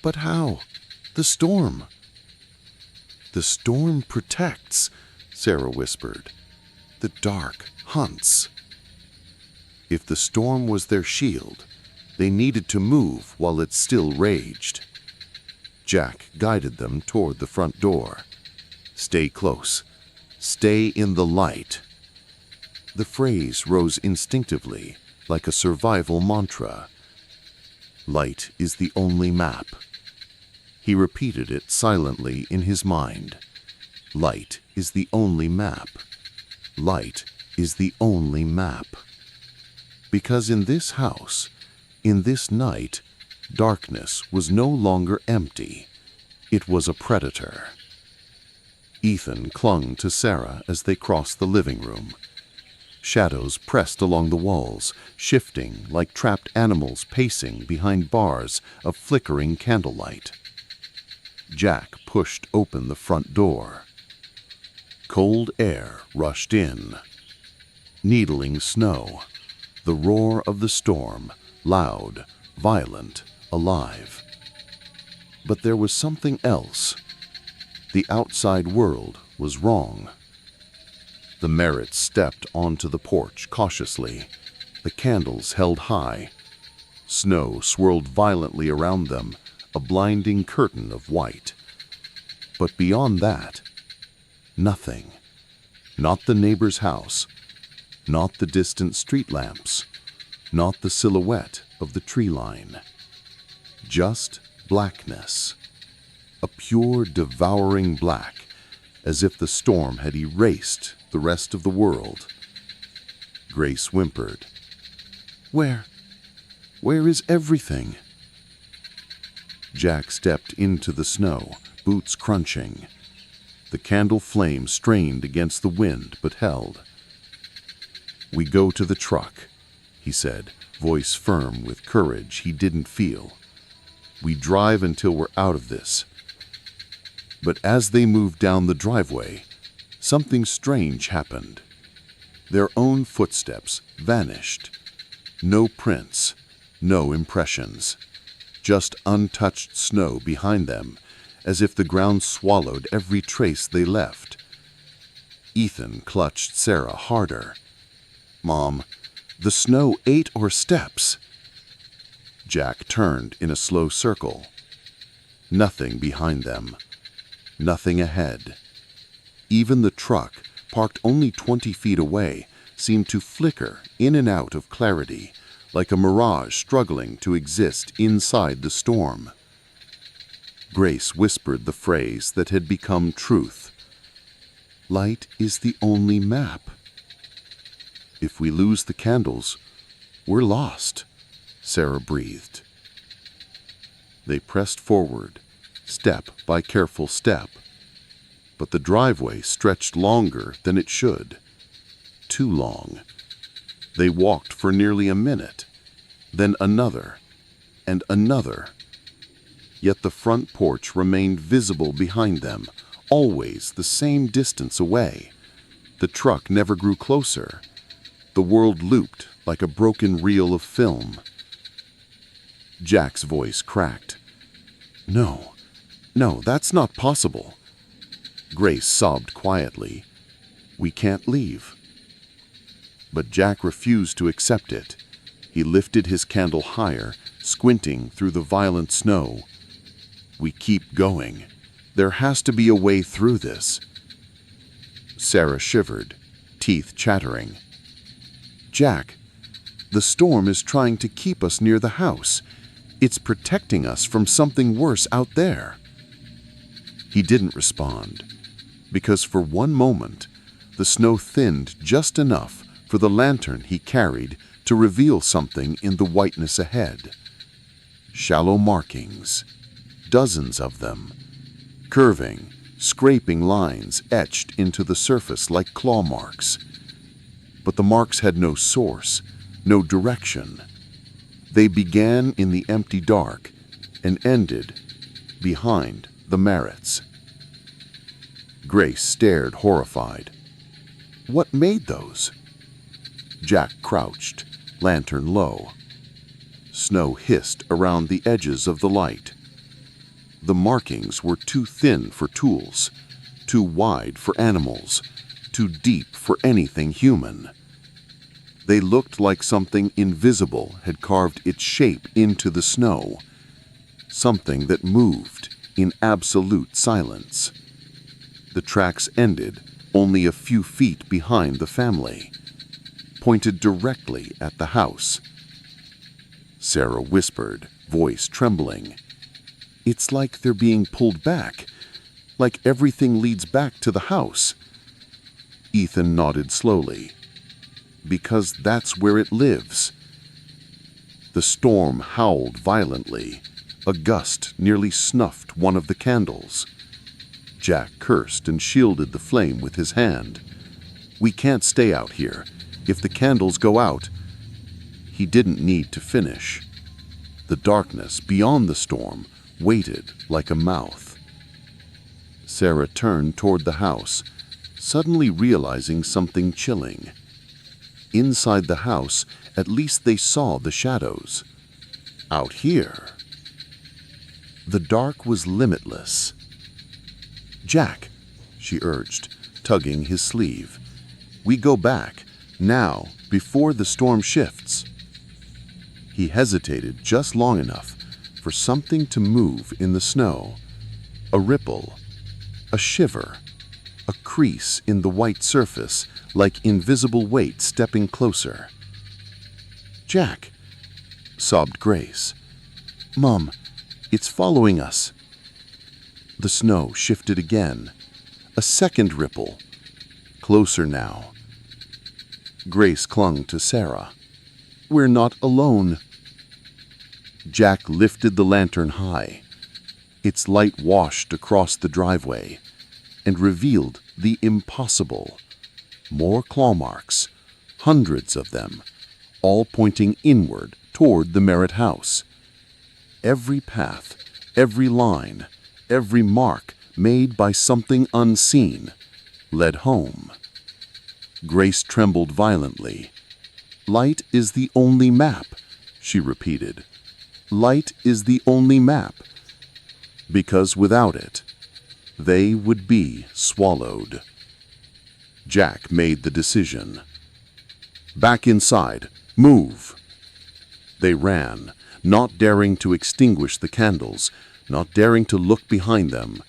"But how? The storm." "The storm protects," Sarah whispered. "The dark hunts." If the storm was their shield, they needed to move while it still raged. Jack guided them toward the front door. "Stay close. Stay in the light." The phrase rose instinctively, like a survival mantra. "Light is the only map." He repeated it silently in his mind. "Light is the only map. Light is the only map." Because in this house, in this night, darkness was no longer empty. It was a predator. Ethan clung to Sarah as they crossed the living room. Shadows pressed along the walls, shifting like trapped animals pacing behind bars of flickering candlelight. Jack pushed open the front door. Cold air rushed in. Needling snow. The roar of the storm, loud, violent, alive. But there was something else. The outside world was wrong. The Merritts stepped onto the porch cautiously, the candles held high. Snow swirled violently around them, a blinding curtain of white. But beyond that, nothing. Not the neighbor's house, not the distant street lamps, not the silhouette of the tree line. Just blackness. A pure, devouring black, as if the storm had erased the rest of the world. Grace whimpered. Where is everything?" Jack stepped into the snow, boots crunching. The candle flame strained against the wind, but held. "We go to the truck," he said, voice firm with courage he didn't feel. "We drive until we're out of this." But as they moved down the driveway, something strange happened. Their own footsteps vanished. No prints, no impressions. Just untouched snow behind them, as if the ground swallowed every trace they left. Ethan clutched Sarah harder. "Mom, the snow ate our steps." Jack turned in a slow circle. Nothing behind them. Nothing ahead. Even the truck, parked only 20 feet away, seemed to flicker in and out of clarity, like a mirage struggling to exist inside the storm. Grace whispered the phrase that had become truth. "Light is the only map." "If we lose the candles, we're lost," Sarah breathed. They pressed forward, step by careful step. But the driveway stretched longer than it should. Too long. They walked for nearly a minute, then another, and another. Yet the front porch remained visible behind them, always the same distance away. The truck never grew closer. The world looped like a broken reel of film. Jack's voice cracked. No, that's not possible." Grace sobbed quietly. "We can't leave." But Jack refused to accept it. He lifted his candle higher, squinting through the violent snow. "We keep going. There has to be a way through this." Sarah shivered, teeth chattering. "Jack, the storm is trying to keep us near the house. It's protecting us from something worse out there." He didn't respond, because for one moment, the snow thinned just enough for the lantern he carried to reveal something in the whiteness ahead. Shallow markings, dozens of them, curving, scraping lines etched into the surface like claw marks. But the marks had no source, no direction. They began in the empty dark and ended behind the Merritts. Grace stared horrified. "What made those?" Jack crouched, lantern low. Snow hissed around the edges of the light. The markings were too thin for tools, too wide for animals, too deep for anything human. They looked like something invisible had carved its shape into the snow, something that moved in absolute silence. The tracks ended only a few feet behind the family, pointed directly at the house. Sarah whispered, voice trembling. "It's like they're being pulled back, like everything leads back to the house." Ethan nodded slowly. "Because that's where it lives." The storm howled violently. A gust nearly snuffed one of the candles. Jack cursed and shielded the flame with his hand. "We can't stay out here. If the candles go out..." He didn't need to finish. The darkness beyond the storm waited like a mouth. Sarah turned toward the house, suddenly realizing something chilling. Inside the house, at least they saw the shadows. Out here, the dark was limitless. "Jack," she urged, tugging his sleeve. "We go back, now, before the storm shifts." He hesitated just long enough for something to move in the snow. A ripple, a shiver, a crease in the white surface like invisible weight stepping closer. "Jack," sobbed Grace. "Mom, it's following us." The snow shifted again. A second ripple. Closer now. Grace clung to Sarah. "We're not alone." Jack lifted the lantern high. Its light washed across the driveway and revealed the impossible. More claw marks, hundreds of them, all pointing inward toward the Merritt house. Every path, every line, every mark made by something unseen led home. Grace trembled violently. "Light is the only map," she repeated. "Light is the only map." Because without it, they would be swallowed. Jack made the decision. Back inside. Move! They ran, not daring to extinguish the candles, not daring to look behind them.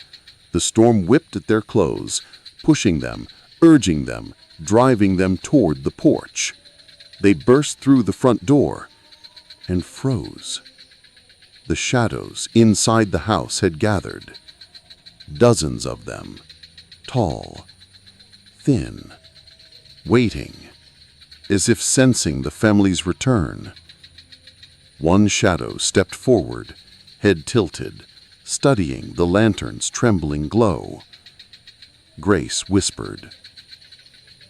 The storm whipped at their clothes, pushing them, urging them, driving them toward the porch. They burst through the front door and froze. The shadows inside the house had gathered. Dozens of them, tall, thin, waiting, as if sensing the family's return. One shadow stepped forward, head tilted, studying the lantern's trembling glow. Grace whispered,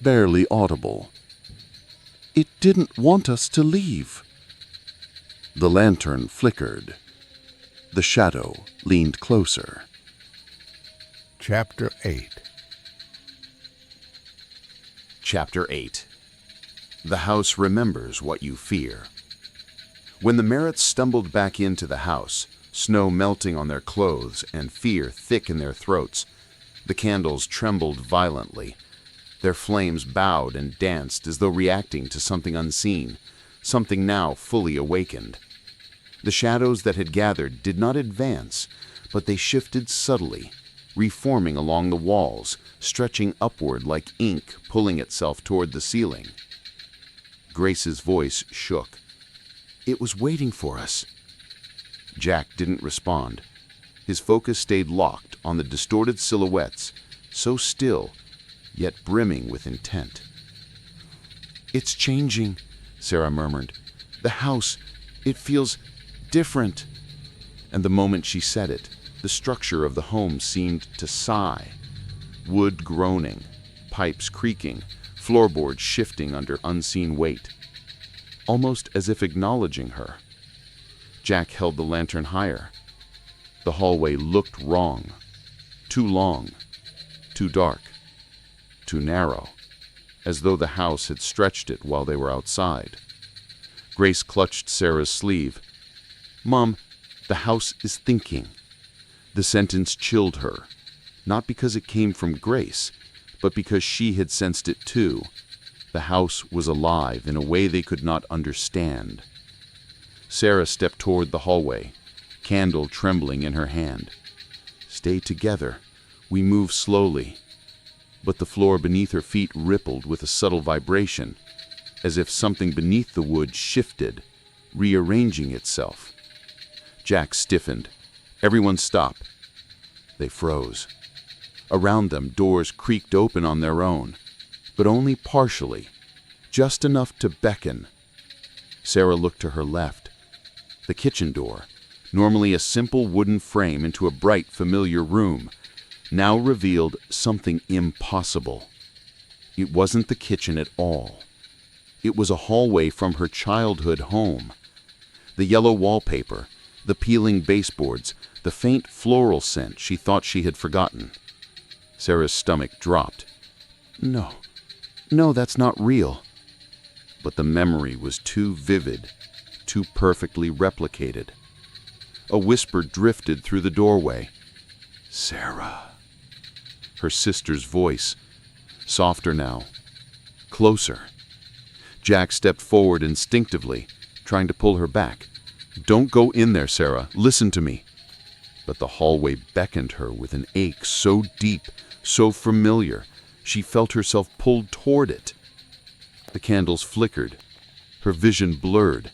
barely audible, "It didn't want us to leave." The lantern flickered. The shadow leaned closer. Chapter 8. Chapter 8. The house remembers what you fear. When the Merritts stumbled back into the house, snow melting on their clothes and fear thick in their throats, the candles trembled violently. Their flames bowed and danced as though reacting to something unseen, something now fully awakened. The shadows that had gathered did not advance, but they shifted subtly, reforming along the walls, stretching upward like ink pulling itself toward the ceiling. Grace's voice shook. "It was waiting for us." Jack didn't respond. His focus stayed locked on the distorted silhouettes, so still, yet brimming with intent. "It's changing," Sarah murmured. "The house, it feels different." And the moment she said it, the structure of the home seemed to sigh. Wood groaning, pipes creaking, floorboards shifting under unseen weight. Almost as if acknowledging her. Jack held the lantern higher. The hallway looked wrong. Too long. Too dark. Too narrow. As though the house had stretched it while they were outside. Grace clutched Sarah's sleeve. "Mom, the house is thinking." The sentence chilled her, not because it came from Grace, but because she had sensed it too. The house was alive in a way they could not understand. Sarah stepped toward the hallway, candle trembling in her hand. "Stay together." We moved slowly, but the floor beneath her feet rippled with a subtle vibration, as if something beneath the wood shifted, rearranging itself. Jack stiffened. Everyone stopped. They froze. Around them, doors creaked open on their own, but only partially, just enough to beckon. Sarah looked to her left. The kitchen door, normally a simple wooden frame into a bright, familiar room, now revealed something impossible. It wasn't the kitchen at all. It was a hallway from her childhood home. The yellow wallpaper, the peeling baseboards, the faint floral scent she thought she had forgotten. Sarah's stomach dropped. No, that's not real." But the memory was too vivid, too perfectly replicated. A whisper drifted through the doorway. "Sarah." Her sister's voice, softer now, closer. Jack stepped forward instinctively, trying to pull her back. "Don't go in there, Sarah. Listen to me." But the hallway beckoned her with an ache so deep, so familiar, she felt herself pulled toward it. The candles flickered, her vision blurred,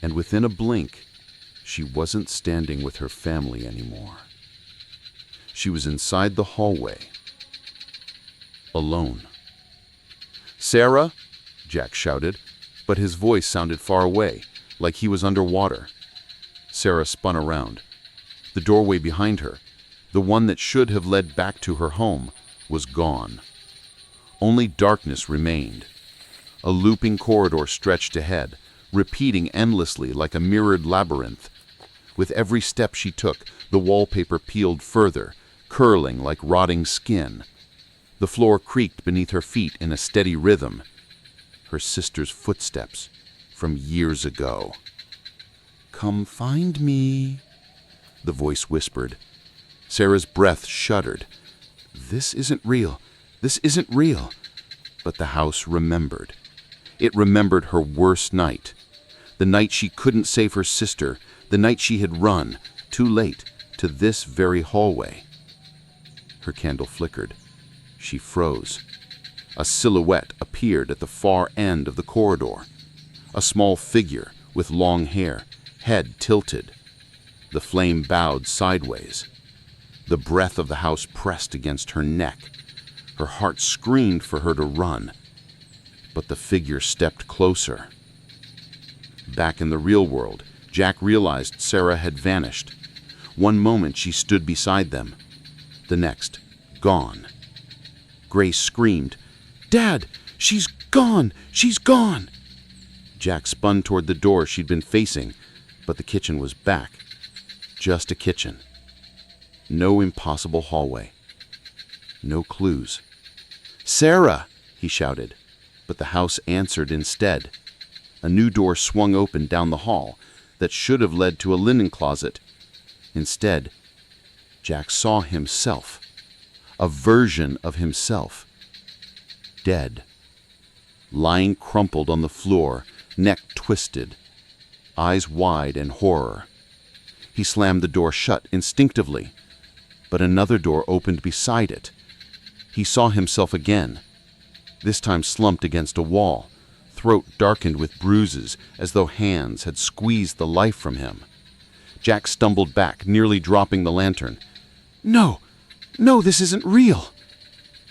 and within a blink, she wasn't standing with her family anymore. She was inside the hallway, alone. "Sarah!" Jack shouted, but his voice sounded far away, like he was underwater. Sarah spun around. The doorway behind her, the one that should have led back to her home, was gone. Only darkness remained. A looping corridor stretched ahead, repeating endlessly like a mirrored labyrinth. With every step she took, the wallpaper peeled further, curling like rotting skin. The floor creaked beneath her feet in a steady rhythm. Her sister's footsteps from years ago. "Come find me," the voice whispered. Sarah's breath shuddered. This isn't real. This isn't real. But the house remembered. It remembered her worst night. The night she couldn't save her sister. The night she had run, too late, to this very hallway. Her candle flickered. She froze. A silhouette appeared at the far end of the corridor. A small figure with long hair, head tilted. The flame bowed sideways. The breath of the house pressed against her neck. Her heart screamed for her to run. But the figure stepped closer. Back in the real world, Jack realized Sarah had vanished. One moment she stood beside them. The next, gone. Grace screamed, "Dad, she's gone! She's gone!" Jack spun toward the door she'd been facing, but the kitchen was back. Just a kitchen. No impossible hallway. No clues. "Sarah!" he shouted, but the house answered instead. A new door swung open down the hall that should have led to a linen closet. Instead, Jack saw himself, a version of himself, dead, lying crumpled on the floor, neck twisted, eyes wide in horror. He slammed the door shut instinctively, but another door opened beside it. He saw himself again, this time slumped against a wall, throat darkened with bruises as though hands had squeezed the life from him. Jack stumbled back, nearly dropping the lantern. "No, no, this isn't real!"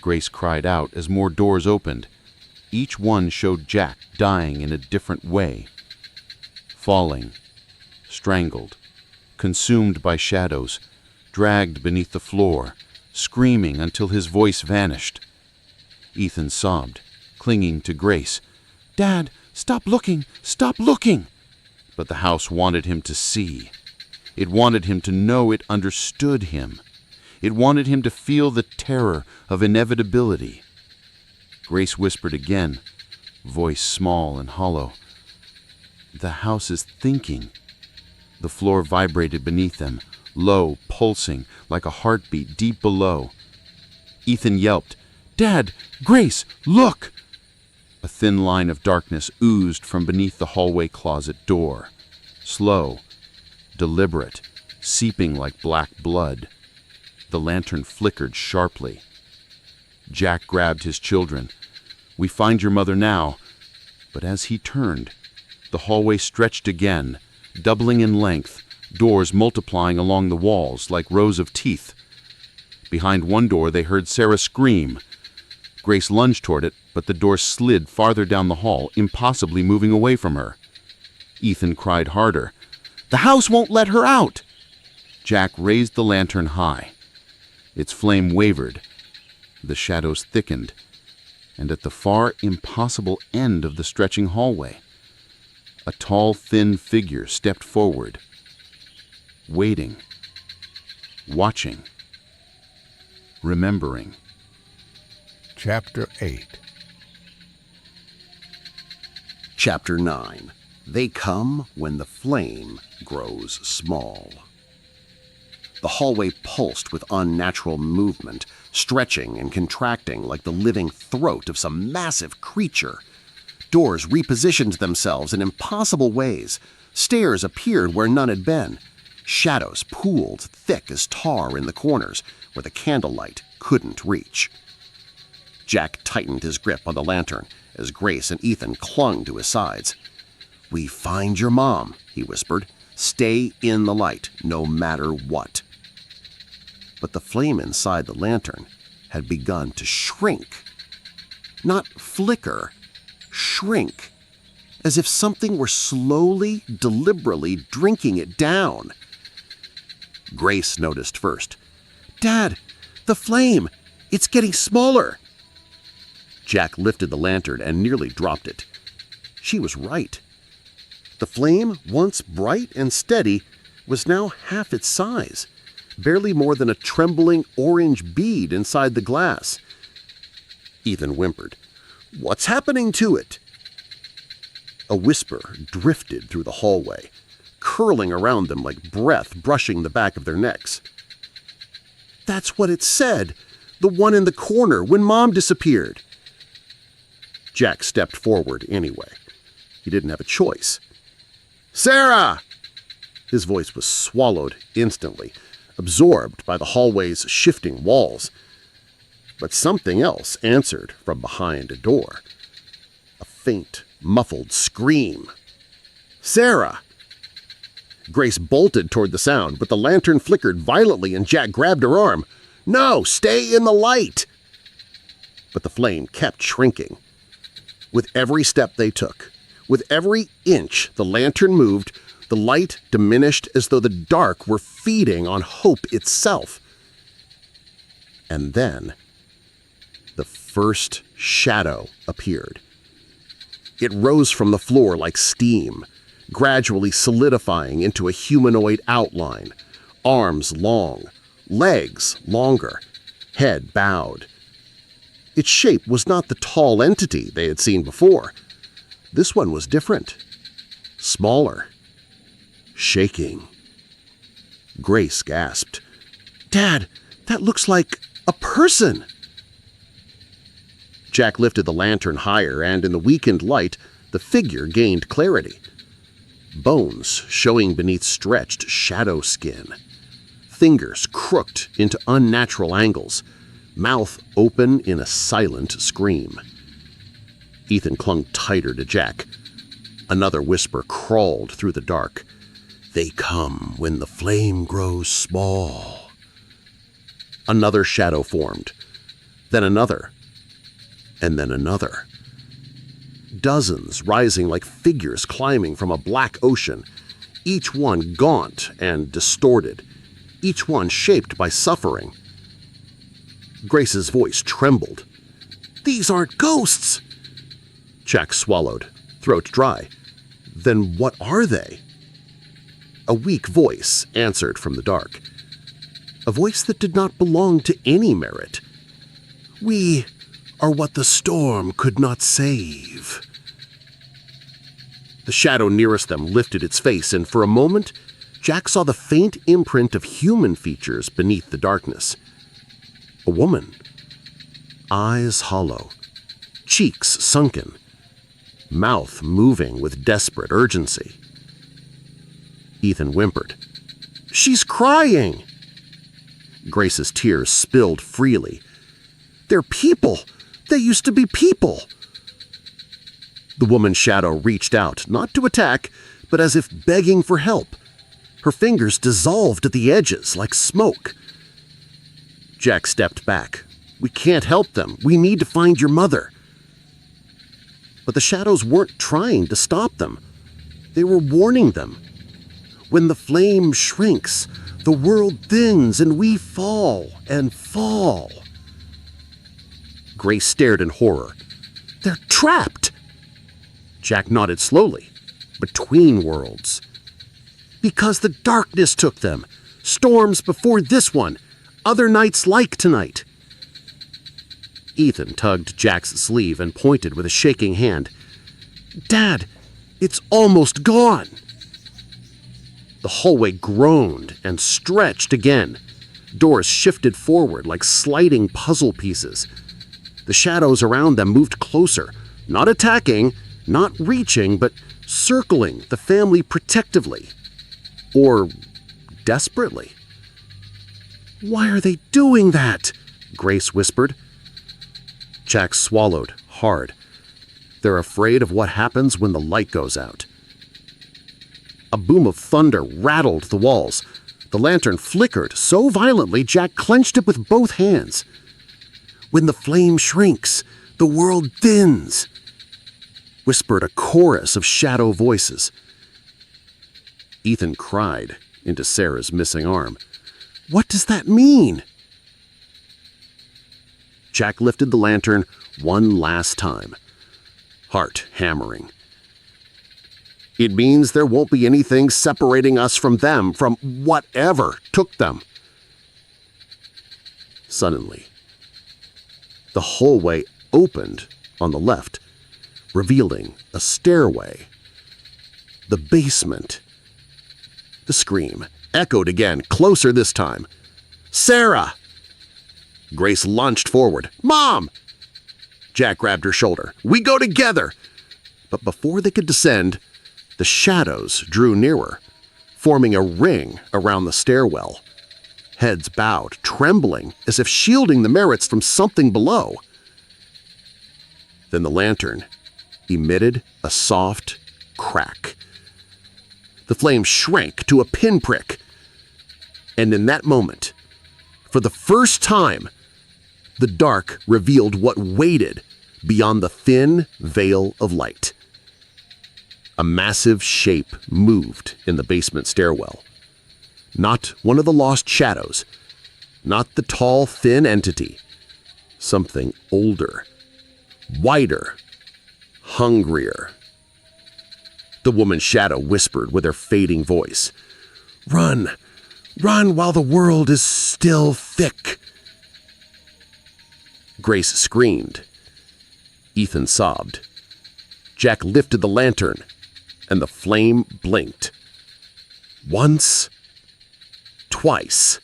Grace cried out as more doors opened. Each one showed Jack dying in a different way. Falling, strangled, consumed by shadows, dragged beneath the floor, screaming until his voice vanished. Ethan sobbed, clinging to Grace. "Dad, stop looking! Stop looking!" But the house wanted him to see. It wanted him to know it understood him. It wanted him to feel the terror of inevitability. Grace whispered again, voice small and hollow. "The house is thinking." The floor vibrated beneath them, low, pulsing, like a heartbeat deep below. Ethan yelped, "Dad! Grace! Look!" A thin line of darkness oozed from beneath the hallway closet door. Slow, deliberate, seeping like black blood. The lantern flickered sharply. Jack grabbed his children. "We find your mother now." But as he turned, the hallway stretched again, doubling in length, doors multiplying along the walls like rows of teeth. Behind one door they heard Sarah scream. Grace lunged toward it, but the door slid farther down the hall, impossibly moving away from her. Ethan cried harder. "The house won't let her out!" Jack raised the lantern high. Its flame wavered. The shadows thickened. And at the far, impossible end of the stretching hallway, a tall, thin figure stepped forward, waiting, watching, remembering. Chapter 8. Chapter 9. They come when the flame grows small. The hallway pulsed with unnatural movement, stretching and contracting like the living throat of some massive creature. Doors repositioned themselves in impossible ways. Stairs appeared where none had been. Shadows pooled thick as tar in the corners where the candlelight couldn't reach. Jack tightened his grip on the lantern as Grace and Ethan clung to his sides. "We find your mom," he whispered. "Stay in the light, no matter what." But the flame inside the lantern had begun to shrink. Not flicker, shrink, as if something were slowly, deliberately drinking it down. Grace noticed first. "Dad, the flame! It's getting smaller!" Jack lifted the lantern and nearly dropped it. She was right. The flame, once bright and steady, was now half its size, barely more than a trembling orange bead inside the glass. Ethan whimpered, "What's happening to it?" A whisper drifted through the hallway, curling around them like breath brushing the back of their necks. "That's what it said. The one in the corner when Mom disappeared." Jack stepped forward anyway. He didn't have a choice. "Sarah!" His voice was swallowed instantly, absorbed by the hallway's shifting walls. But something else answered from behind a door. A faint, muffled scream. "Sarah!" Grace bolted toward the sound, but the lantern flickered violently and Jack grabbed her arm. "No, stay in the light!" But the flame kept shrinking. With every step they took, with every inch the lantern moved, the light diminished as though the dark were feeding on hope itself. And then the first shadow appeared. It rose from the floor like steam, gradually solidifying into a humanoid outline, arms long, legs longer, head bowed. Its shape was not the tall entity they had seen before. This one was different, smaller, shaking. Grace gasped. "Dad, that looks like a person!" Jack lifted the lantern higher, and in the weakened light, the figure gained clarity. Bones showing beneath stretched shadow skin. Fingers crooked into unnatural angles. Mouth open in a silent scream. Ethan clung tighter to Jack. Another whisper crawled through the dark. "They come when the flame grows small." Another shadow formed. Then another. And then another. Dozens rising like figures climbing from a black ocean, each one gaunt and distorted, each one shaped by suffering. Grace's voice trembled. "These aren't ghosts!" Jack swallowed, throat dry. "Then what are they?" A weak voice answered from the dark. A voice that did not belong to any Merritt. "We are what the storm could not save." The shadow nearest them lifted its face, and for a moment, Jack saw the faint imprint of human features beneath the darkness. A woman. Eyes hollow, cheeks sunken, mouth moving with desperate urgency. Ethan whimpered. "She's crying!" Grace's tears spilled freely. "They're people! They used to be people!" The woman's shadow reached out, not to attack, but as if begging for help. Her fingers dissolved at the edges like smoke. Jack stepped back. "We can't help them. We need to find your mother." But the shadows weren't trying to stop them. They were warning them. When the flame shrinks, the world thins and we fall and fall. Grace stared in horror. "They're trapped!" Jack nodded slowly. "Between worlds." "Because the darkness took them. Storms before this one. Other nights like tonight." Ethan tugged Jack's sleeve and pointed with a shaking hand. "Dad, it's almost gone." The hallway groaned and stretched again. Doors shifted forward like sliding puzzle pieces. The shadows around them moved closer, not attacking, not reaching, but circling the family protectively. Or desperately. "Why are they doing that?" Grace whispered. Jack swallowed hard. They're afraid of what happens when the light goes out. A boom of thunder rattled the walls. The lantern flickered so violently Jack clenched it with both hands. "When the flame shrinks, the world thins," whispered a chorus of shadow voices. Ethan cried into Sarah's missing arm. "What does that mean?" Jack lifted the lantern one last time, heart hammering. "It means there won't be anything separating us from them, from whatever took them." Suddenly, the hallway opened on the left, revealing a stairway. The basement. The scream echoed again, closer this time. "Sarah!" Grace lunged forward. "Mom!" Jack grabbed her shoulder. "We go together!" But before they could descend, the shadows drew nearer, forming a ring around the stairwell. Heads bowed, trembling, as if shielding the Merritts from something below. Then the lantern emitted a soft crack. The flame shrank to a pinprick. And in that moment, for the first time, the dark revealed what waited beyond the thin veil of light. A massive shape moved in the basement stairwell. Not one of the lost shadows, not the tall, thin entity. Something older, wider, hungrier. The woman's shadow whispered with her fading voice, "Run! Run while the world is still thick!" Grace screamed. Ethan sobbed. Jack lifted the lantern, and the flame blinked. Once, twice.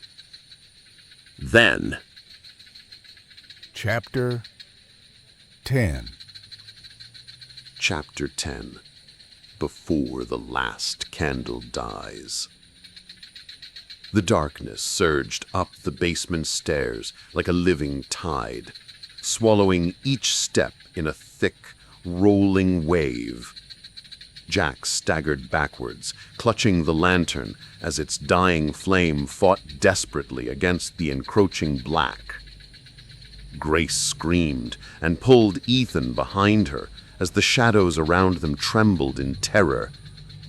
Then... Chapter 10. Chapter 10. Before the last candle dies. The darkness surged up the basement stairs like a living tide, swallowing each step in a thick, rolling wave. Jack staggered backwards, clutching the lantern as its dying flame fought desperately against the encroaching black. Grace screamed and pulled Ethan behind her as the shadows around them trembled in terror,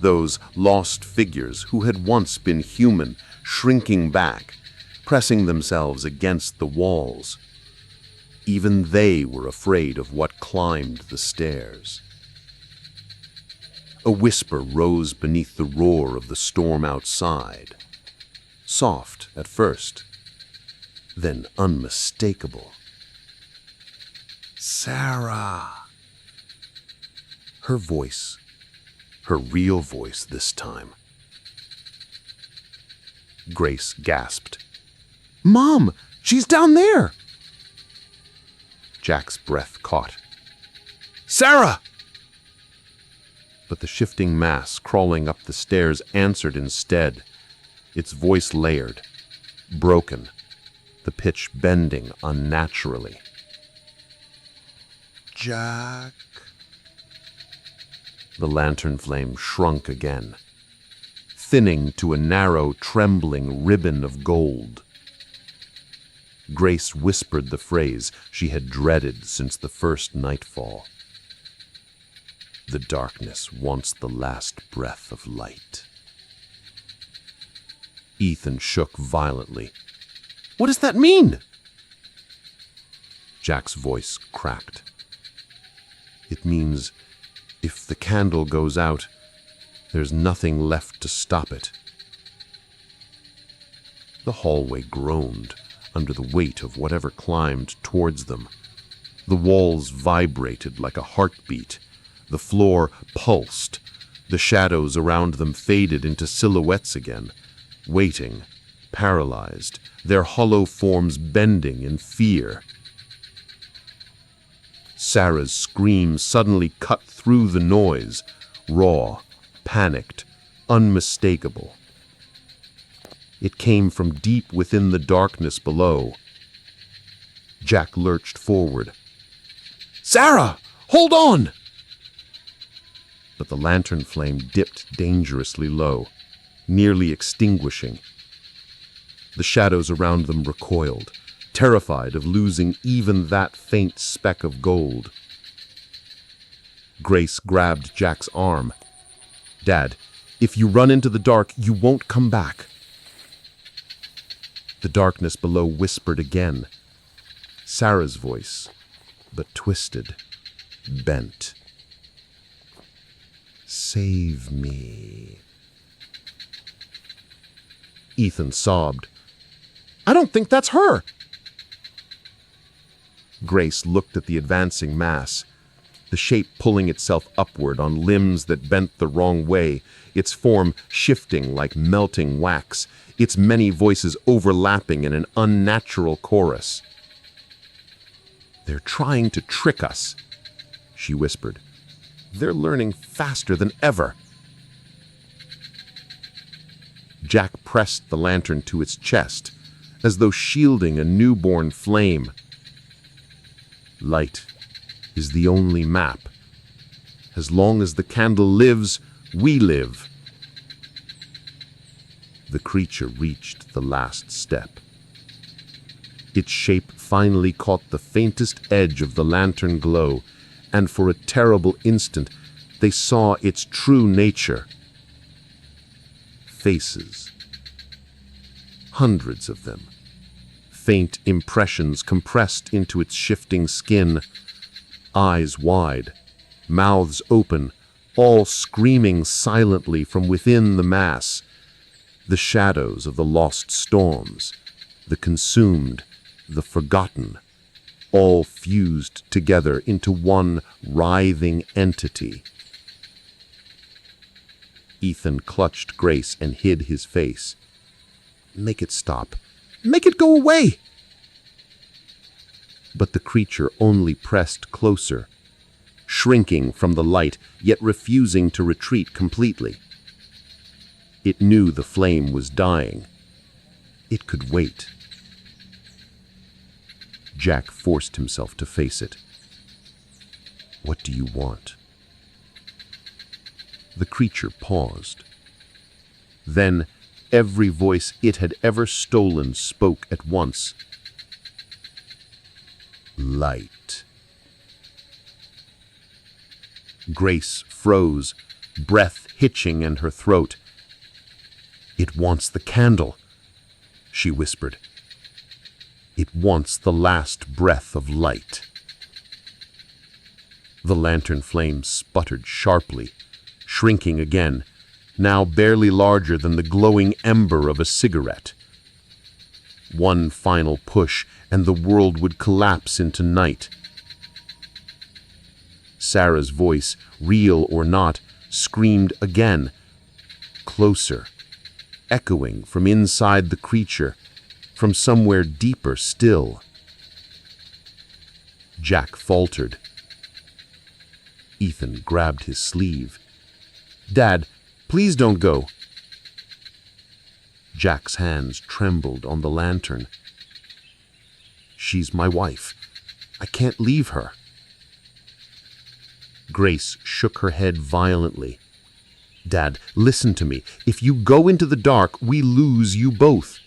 those lost figures who had once been human shrinking back, pressing themselves against the walls. Even they were afraid of what climbed the stairs. A whisper rose beneath the roar of the storm outside, soft at first, then unmistakable. "Sarah!" Her voice, her real voice this time. Grace gasped. "Mom, she's down there!" Jack's breath caught. "Sarah!" But the shifting mass crawling up the stairs answered instead, its voice layered, broken, the pitch bending unnaturally. "Jack." The lantern flame shrunk again, thinning to a narrow, trembling ribbon of gold. Grace whispered the phrase she had dreaded since the first nightfall. The darkness wants the last breath of light. Ethan shook violently. "What does that mean?" Jack's voice cracked. "It means if the candle goes out, there's nothing left to stop it." The hallway groaned under the weight of whatever climbed towards them. The walls vibrated like a heartbeat. The floor pulsed. The shadows around them faded into silhouettes again, waiting, paralyzed, their hollow forms bending in fear. Sarah's scream suddenly cut through the noise, raw, panicked, unmistakable. It came from deep within the darkness below. Jack lurched forward. "Sarah, hold on!" But the lantern flame dipped dangerously low, nearly extinguishing. The shadows around them recoiled, terrified of losing even that faint speck of gold. Grace grabbed Jack's arm. "Dad, if you run into the dark, you won't come back." The darkness below whispered again. Sarah's voice, but twisted, bent. "Save me." Ethan sobbed. "I don't think that's her." Grace looked at the advancing mass, the shape pulling itself upward on limbs that bent the wrong way, its form shifting like melting wax, its many voices overlapping in an unnatural chorus. "They're trying to trick us," she whispered. "They're learning faster than ever." Jack pressed the lantern to its chest, as though shielding a newborn flame. Light is the only map. As long as the candle lives, we live. The creature reached the last step. Its shape finally caught the faintest edge of the lantern glow, and for a terrible instant they saw its true nature. Faces. Hundreds of them. Faint impressions compressed into its shifting skin. Eyes wide, mouths open, all screaming silently from within the mass. The shadows of the lost storms, the consumed, the forgotten, all fused together into one writhing entity. Ethan clutched Grace and hid his face. "Make it stop. Make it go away!" But the creature only pressed closer, shrinking from the light, yet refusing to retreat completely. It knew the flame was dying. It could wait. Jack forced himself to face it. "What do you want?" The creature paused. Then every voice it had ever stolen spoke at once. "Light." Grace froze, breath hitching in her throat. "It wants the candle," she whispered. "It wants the last breath of light." The lantern flame sputtered sharply, shrinking again, now barely larger than the glowing ember of a cigarette. One final push, and the world would collapse into night. Sarah's voice, real or not, screamed again, closer, echoing from inside the creature, from somewhere deeper still. Jack faltered. Ethan grabbed his sleeve. "Dad, please don't go." Jack's hands trembled on the lantern. "She's my wife. I can't leave her." Grace shook her head violently. "Dad, listen to me. If you go into the dark, we lose you both."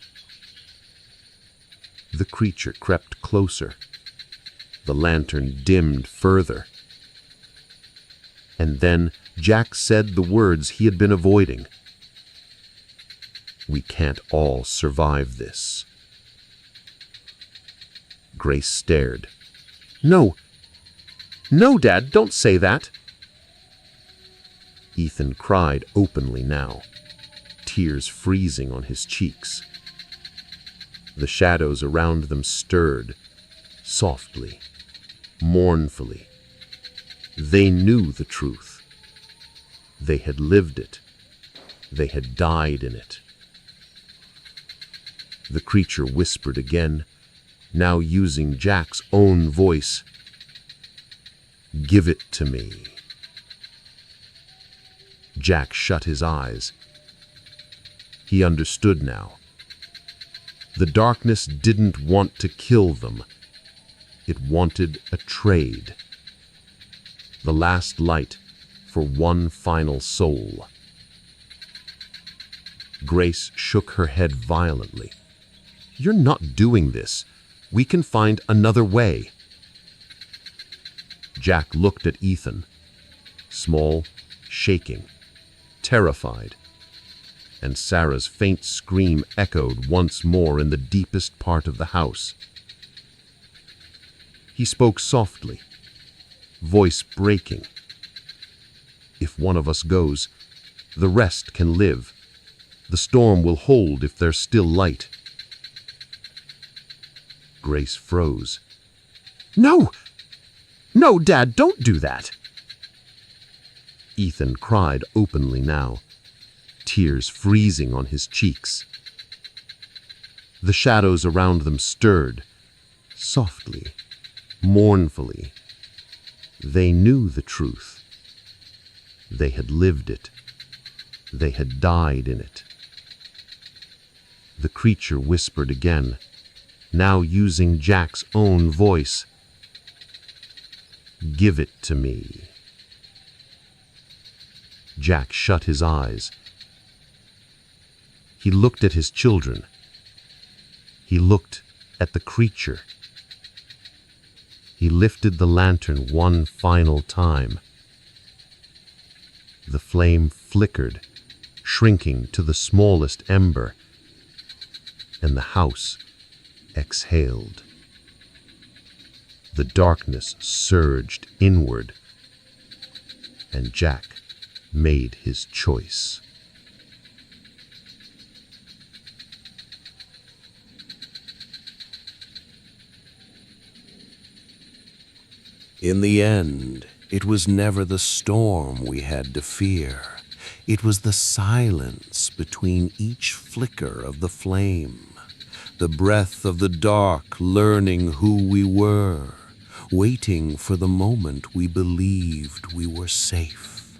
The creature crept closer. The lantern dimmed further. And then Jack said the words he had been avoiding. "We can't all survive this." Grace stared. "No. No, Dad, don't say that." Ethan cried openly now, tears freezing on his cheeks. The shadows around them stirred, softly, mournfully. They knew the truth. They had lived it. They had died in it. The creature whispered again, now using Jack's own voice. "Give it to me." Jack shut his eyes. He understood now. The darkness didn't want to kill them. It wanted a trade. The last light for one final soul. Grace shook her head violently. "You're not doing this. We can find another way." Jack looked at Ethan, small, shaking, terrified, and Sarah's faint scream echoed once more in the deepest part of the house. He spoke softly, voice breaking. "If one of us goes, the rest can live. The storm will hold if there's still light." Grace froze. "No! No, Dad, don't do that!" Ethan cried openly now, tears freezing on his cheeks. The shadows around them stirred, softly, mournfully. They knew the truth. They had lived it. They had died in it. The creature whispered again, now using Jack's own voice. "Give it to me." Jack shut his eyes. He looked at his children. He looked at the creature. He lifted the lantern one final time. The flame flickered, shrinking to the smallest ember, and the house exhaled. The darkness surged inward, and Jack made his choice. In the end, it was never the storm we had to fear. It was the silence between each flicker of the flame, the breath of the dark learning who we were, waiting for the moment we believed we were safe.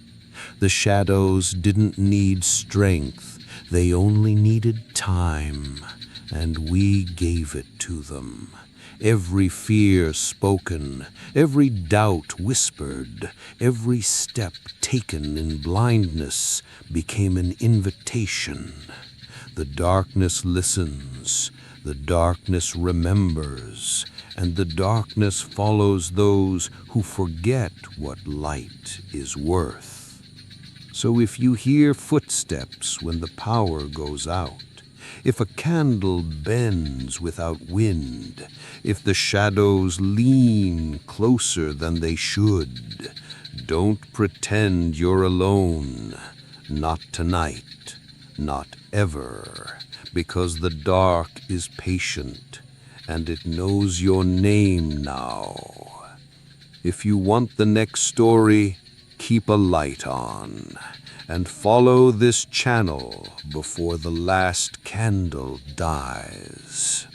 The shadows didn't need strength, they only needed time, and we gave it to them. Every fear spoken, every doubt whispered, every step taken in blindness became an invitation. The darkness listens, the darkness remembers, and the darkness follows those who forget what light is worth. So if you hear footsteps when the power goes out, if a candle bends without wind, if the shadows lean closer than they should, don't pretend you're alone. Not tonight, not ever, because the dark is patient and it knows your name now. If you want the next story, keep a light on and follow this channel before the last candle dies.